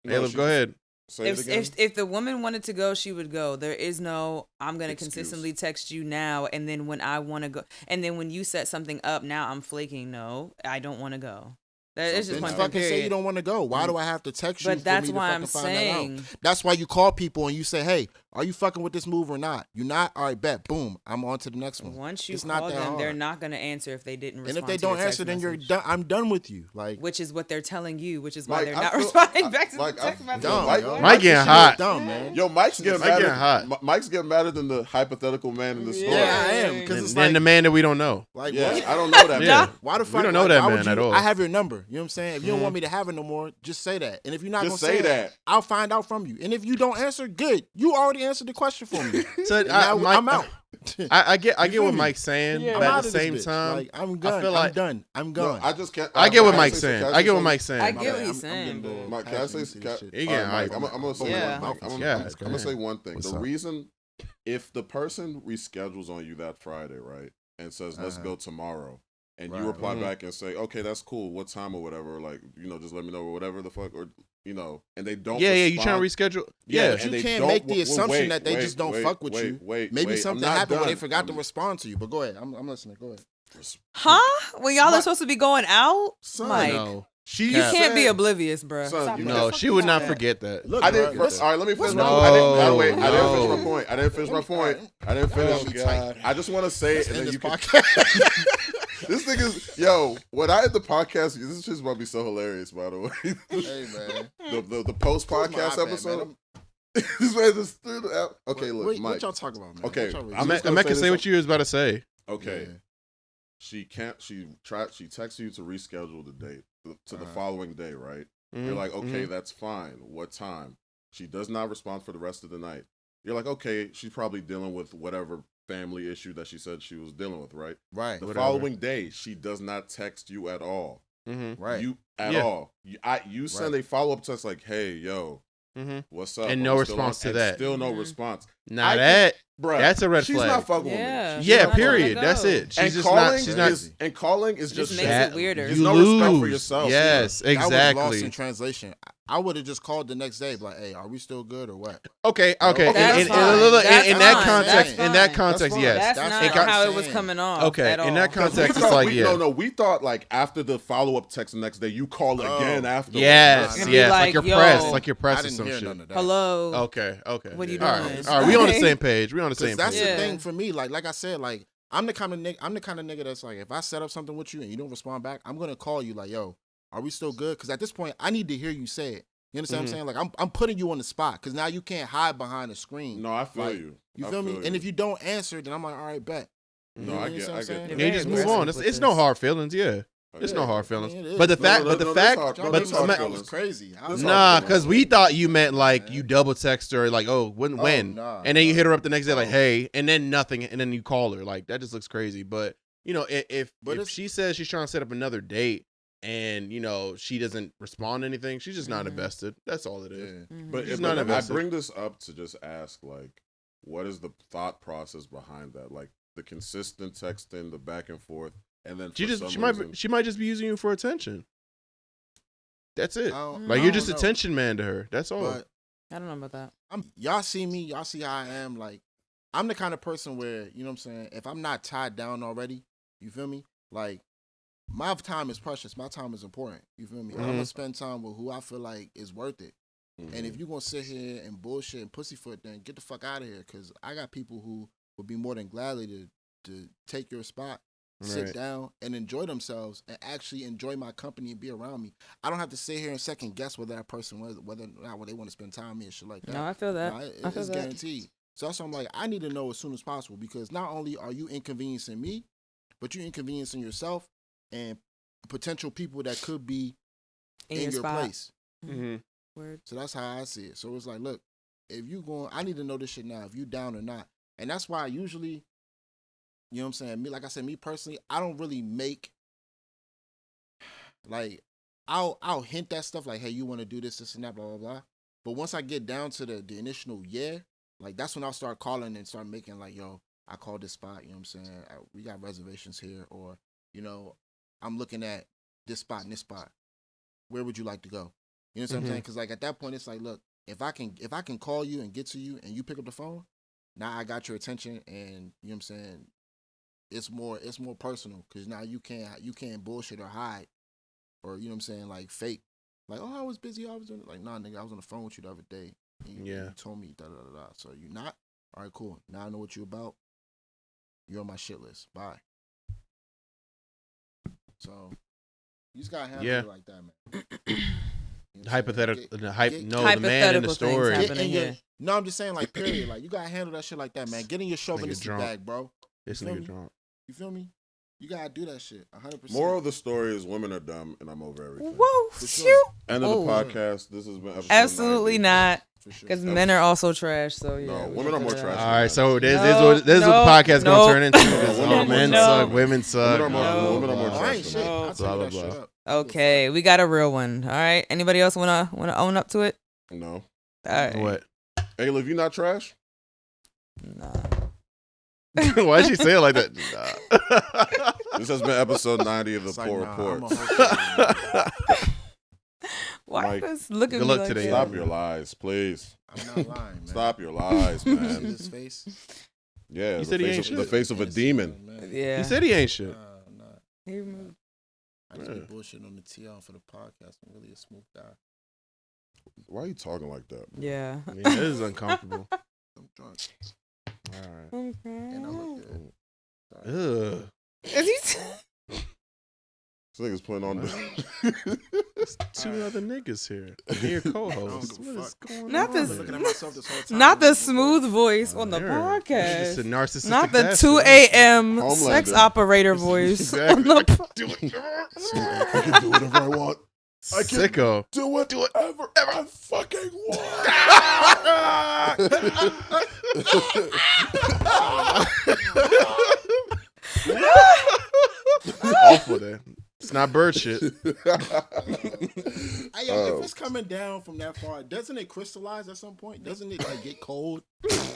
No. Alyvia, go ahead. Say it again. If the woman wanted to go, she would go. There is no I'm gonna Excuse. consistently text you now, and then when I want to go, and then when you set something up, now I'm flaking. No, I don't want to go. That is just Then point fucking blank say you period. don't want to go. Why do I have to text you? But for that's me to why fucking I'm find that out? saying. That's why you call people and you say, "Hey, are you fucking with this move or not? You not? All right, bet. Boom. I'm on to the next one." Once you It's not call that them, hard. they're not gonna answer if they didn't respond. And if they to your don't text answer, then you're message. done. I'm done with you. Like Which is what they're telling you, which is why Mike, they're I not feel- responding back to Mike, the text message. dumb. Mike- yo. Mike getting This shit is hot. Dumb, man. Yo, Mike's getting Mike madder. getting hot. Mike's getting madder than the hypothetical man in the story. Yeah, I am. Because And it's then like, the man that we don't know. like Yeah, what? I don't know that Yeah. man. Why the We fuck? don't know like, that why would man you, at all. I have your number. You know what I'm saying? If you don't want me to have it no more, just say that. And if you're not Just gonna say say that. it, I'll find out from you. And if you don't answer, good. You already answered the question for me. So And now I'm out. I get feel what me? Mike's saying, I'm but out at of the this same bitch. time, Like, I'm I done. feel I'm like done. I'm No, gone. I just can't. I get what can I Mike's say saying. something? I get what Can Mike's saying. I My get bad. what he's I'm saying. getting Mike, can I say? passionate into this shit. He getting Mike, hype. I'm gonna say Yeah. one. I'm Yeah, gonna say one thing. What's The up? reason, if the person reschedules on you that Friday, right, and says let's go tomorrow, and you Right. reply back and say, okay, that's cool. What time or whatever? Like, just let me know or whatever the fuck, or and they don't. Yeah, you trying to respond. reschedule? Yeah, Yeah, But and you they can't don't- make the wait, assumption that they wait, just don't wait, fuck with wait, you. wait, Maybe wait, something I'm not happened when they done. forgot to respond to you. But go ahead. I'm listening. Go ahead. Huh? When y'all are Mike- supposed to be going out? Son, Mike, no, you Cap. can't be oblivious, bruh. Son, Stop you that. know, no, she would not forget that. Look, I bro, didn't. listen. All right, let me finish my No, point. I didn't finish no. my point. I didn't finish my point. I didn't finish. Oh, God. I just want to say it, and In then this you can. podcast. This nigga's when I had the podcast. This shit's about to be so hilarious. By the way, Hey man. the post podcast My bad, episode. man. This man just threw the app. Okay, look, what Mike. y'all talking about, man? Okay, What y'all really- I'm just I'm gonna not say say this what you was about to say. Okay. Yeah. She texts you to reschedule the date to the Uh-huh. following day, right? You're like, okay, that's fine. What time? She does not respond for the rest of the night. You're like, okay, she's probably dealing with whatever family issue that she said she was dealing with, right? Right. The Whatever. following day, she does not text you at all. Right. You at Yeah. all. You send a follow-up text like, hey, yo, what's up? And Are no we still response to and that. Still no response. Now I that Bruh, that's a red she's flag. not fucking Yeah. with me. Yeah, She's not period. gonna That's go. it. She's And just calling not. She's not. and calling is Just just makes that. it weirder. There's You no lose. respect for yourself. Yes, That was lost exactly. in translation. I would have just called the next day, like, "Hey, are we still good or what?" Okay. That's In fine. that That's context, fine. in that context, fine. yes. That's That's not what I'm how it was saying. coming off. Okay, at all. in that context, We it's thought, like, yeah. we thought like after the follow-up text the next day, you call again after. Yes, And be yes. like, Like you're yo, pressed. Like you're I pressed or didn't some hear shit. none of that. Hello. Okay. What are you All doing? right. All right. We on the same page. We on the same That's page. Yeah. the thing for me. Like I said, like I'm the kind of nigga that's like, if I set up something with you and you don't respond back, I'm gonna call you like, "Yo, are we still good?" Because at this point, I need to hear you say it. You understand what I'm saying? Like I'm putting you on the spot because now you can't hide behind a screen. No, I feel Like, you. You I feel me? feel And you. if you don't answer, then I'm like, all right, bet. No, I You get know what I'm saying? that. Yeah, you just move on. It's no hard feelings. Yeah. There's no Yeah, hard I feelings. mean, it is. But the No, fact, no, but the no, fact, that's hard. Y'all But but that's hard that feelings. was crazy. I That's was hard nah, feelings. because we thought you meant like man. you double text her, like, oh, when, nah, and then you nah. hit her up the next day, like, Oh. hey, and then nothing, and then you call her, like that just looks crazy. But you know, if But if it's- she says she's trying to set up another date, and you know she doesn't respond to anything, she's just not invested. That's all it is. Yeah. But She's if, not I invested. bring this up to just ask, like, what is the thought process behind that? Like the consistent texting, the back and forth, and then She for just some she reason, might just be using you for attention. That's it. I don't- Like I you're don't just know. attention man to her. That's all. But I don't know about that. y'all see me, y'all see how I am. Like, I'm the kind of person where, you know what I'm saying, if I'm not tied down already, you feel me? Like, my time is precious. My time is important. You feel me? I'm gonna spend time with who I feel like is worth it. And if you're gonna sit here and bullshit and pussyfoot, then get the fuck out of here. Cause I got people who would be more than gladly to take your spot, sit Right. down and enjoy themselves and actually enjoy my company and be around me. I don't have to sit here and second guess whether that person whether or not they want to spend time with me and shit like that. No, I feel that. No, I feel it's that. guaranteed. So that's why I'm like, I need to know as soon as possible because not only are you inconveniencing me, but you're inconveniencing yourself and potential people that could be In in your your spot. place. Mm-hmm. Word. So that's how I see it. So it's like, look, if you going, I need to know this shit now. If you down or not, and that's why I usually, you know what I'm saying. Me, like I said, me personally, I don't really make like I'll hint that stuff like, hey, you want to do this, and that, blah blah blah. But once I get down to the initial like that's when I'll start calling and start making like, yo, I called this spot. You know what I'm saying? We got reservations here, or you know, I'm looking at this spot and this spot. Where would you like to go? You know what I'm saying? Because like at that point, it's like, look, if I can call you and get to you and you pick up the phone, now I got your attention, and you know what I'm saying. It's more personal because now you can't bullshit or hide, or you know what I'm saying, like fake, like, oh, I was busy, I was doing it. Like, nah, nigga, I was on the phone with you the other day. And Yeah. you told me da da da da. So you not all right? Cool. Now I know what you about. You're on my shit list. Bye. So you just gotta handle it like that, man. You know what I'm saying? Hypothetical. Get- No, the man in the hypothetical things story. happen. Get in your, no, I'm just saying, like, period. Like, you gotta handle that shit like that, man. Get in your chauvinistic drunk. bag, bro. This You feel nigga me? drunk. You feel me? You gotta do that shit. 100%. moral of the story is women are dumb, and I'm over everything. Whoa, For shoot. sure. End of Oh. the podcast. This has been episode Absolutely 90. not. For sure. Because men are also trash. So yeah. No, we women can are more put it trash. out. All right, so this No, is what the no, podcast is no. gonna turn into. Is, No, oh, men no. suck, women suck. Women are more- blah, women are more blah, Oh, I ain't trash shit. than I'll Blah, tell you blah, that shit blah. up. Okay, we got a real one. All right. Anybody else wanna own up to it? No. All right. What? Hey, Liv, you not trash? Nah. Why'd she say it like that? Nah. This has been episode 90 of the It's like, Poor nah, Report. I'm a host. Why Mike, you guys look at good me luck like today. that? Stop your lies, please. I'm not lying, man. Stop your lies, See man. his face? Yeah, He the said he face ain't of, the shit. face of a demon. Man. Yeah. He said he ain't shit. Nah. He removed- I just be Yeah. bullshitting on the TL for the podcast. I'm really a smooth guy. Why are you talking like that? Yeah. I mean, this is uncomfortable. I'm drunk. All right. And I look good. Ugh. Is he? This nigga's putting on the. Two other niggas here. Your co-host. What is going Not on? this- here? Looking at myself this whole time. Not the smooth voice on the There. podcast. Just a narcissistic Not the bastard. 2 a.m. Homelander. sex operator voice. Exactly. on the po- I can do whatever I want. I can Sicko. do whatever I fucking want. Awful there. It's not bird shit. Hey, yo, if it's coming down from that far, doesn't it crystallize at some point? Doesn't it like get cold?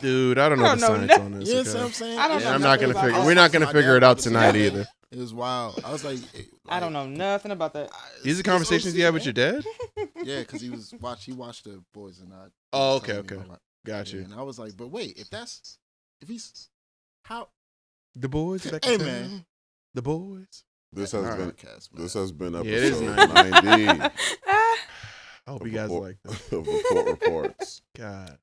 Dude, I don't know I the don't science know on this. You know okay? what I'm saying? I don't know I'm not gonna nothing figure. about We're not gonna My figure dad it out was the tonight same. either. It was wild. I was like, I don't know nothing about that. These are conversations you have with your dad. Yeah, because he watched the boys and I. Oh, was okay, telling me okay. about- Got yeah, you. and I was like, but wait, if he's how? The boys. Back Hey, in man. town. The boys. This has been Podcast, man. this has been Yeah, it is episode 90. 90 I hope you guys like that. of the Court Reports. God.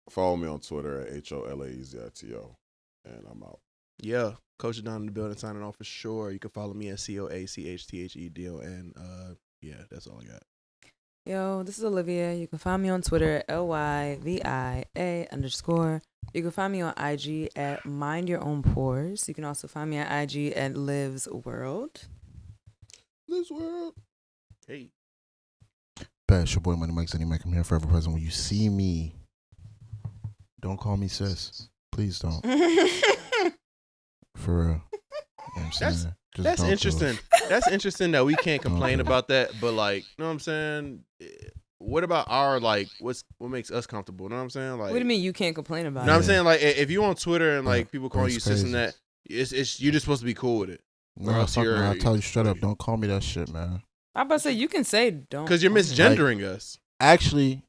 Follow me on Twitter at HOLAEZITO, and I'm out. Yeah. Coach Don in the building signing off for sure. You can follow me at COACHTHEDON. Yeah, that's all I got. Yo, this is Alyvia. You can find me on Twitter at LYVIA_. You can find me on IG at Mind Your Own Pores. You can also find me on IG at Lives World. This world. Hey. Bet, it's your boy ZenniMike. ZenniMike, I'm here forever present. When you see me, don't call me sis. Please don't. For real. You know what I'm saying? Just That's don't do it. interesting. That's interesting that we can't complain Okay. about that, but like, you know what I'm saying? What about our like what makes us comfortable? You know what I'm saying? Like, What do you mean you can't complain about You know what I'm it? saying? Like, if you on Twitter and like Yeah, people calling that's you sis and crazy. that, it's you're just supposed to be cool with it No, Or else fuck you're- no, I tell you straight up, don't call me that shit, man. I'm about to say, you can say don't. because you're misgendering us. Actually,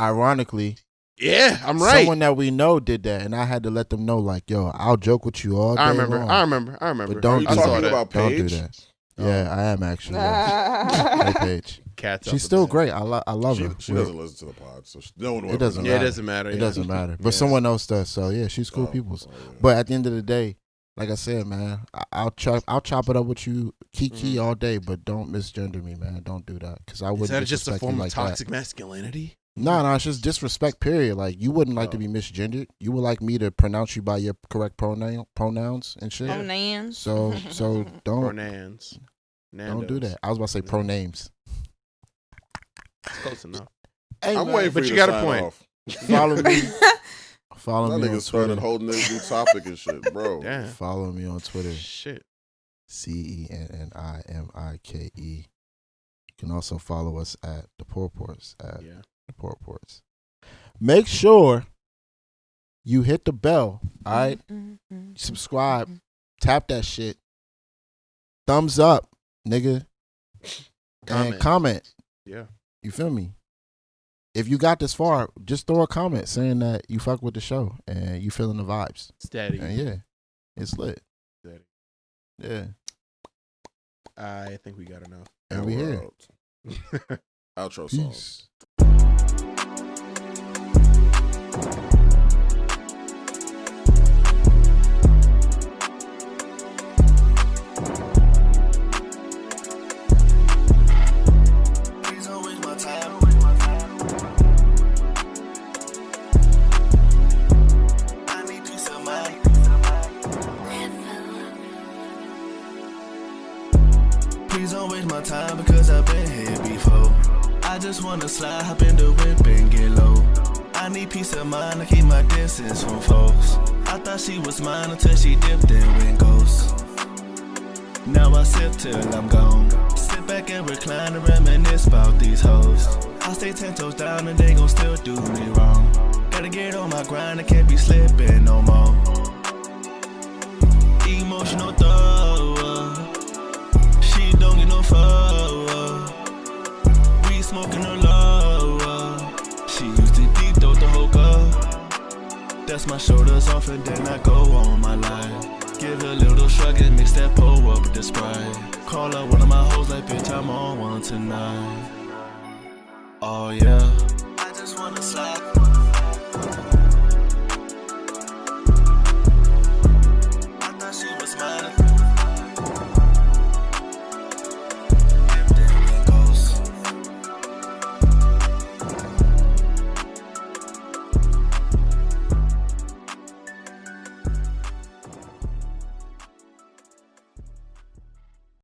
ironically, Yeah, I'm right. someone that we know did that, and I had to let them know, like, yo, I'll joke with you all day I remember. long, I remember. but don't Are you do talking that. about Don't do Paige? that. Yeah, I am actually. Yes. Hey, Paige. Cats. She's still great. I love her. She doesn't listen to the pod, so no one will It ever doesn't know. Yeah, it matter. doesn't matter. It yeah. doesn't matter. But Yeah. someone else does. So yeah, she's cool people. Oh, yeah. But at the end of the day, like I said, man, I'll chop it up with you, kiki all day, but don't misgender me, man. Don't do that, because I Is wouldn't. that just a disrespect you form of like toxic masculinity? That. No, it's just disrespect. Period. Like you wouldn't like to be misgendered. You would like me to pronounce you by your correct pronouns and shit. Oh, Nan. So don't Pronans. don't do that. I was about to say pro names. It's close enough. Hey, I'm man, waiting for but you you to got a sign point. off. follow me. Follow That me on nigga started Twitter. holding this new topic and shit, bro. Damn. Follow me on Twitter. Shit. CENNIMIKE. You can also follow us at the Poor Reports at Yeah. the Poor Reports. Make sure you hit the bell. All right, subscribe, tap that shit, thumbs up, nigga, and comment. Yeah. You feel me? If you got this far, just throw a comment saying that you fuck with the show and you feeling the vibes. Steady. And yeah, it's lit. Steady. Yeah, I think we got enough. and we we're here. out. Outro song. Peace. Please don't waste my time. I need peace of mind. Please don't waste my time because I've been here before. I just wanna slide, hop in the whip and get low. I need peace of mind, I keep my distance from folks. I thought she was mine until she dipped and went ghost. Now I sip till I'm gone. Sit back and recline and reminisce about these hoes. I stay 10 toes down and they gon' still do me wrong. Gotta get on my grind, I can't be slipping no more. Emotional thrower. She don't get no fuck. We smoking her lower. She used to deep throat the whole cup. That's my shoulders off and then I go on my line. Give a little shrug and mix that pole up with the Sprite. Call up one of my hoes like, bitch, I'm on one tonight. Oh yeah. I just wanna slide.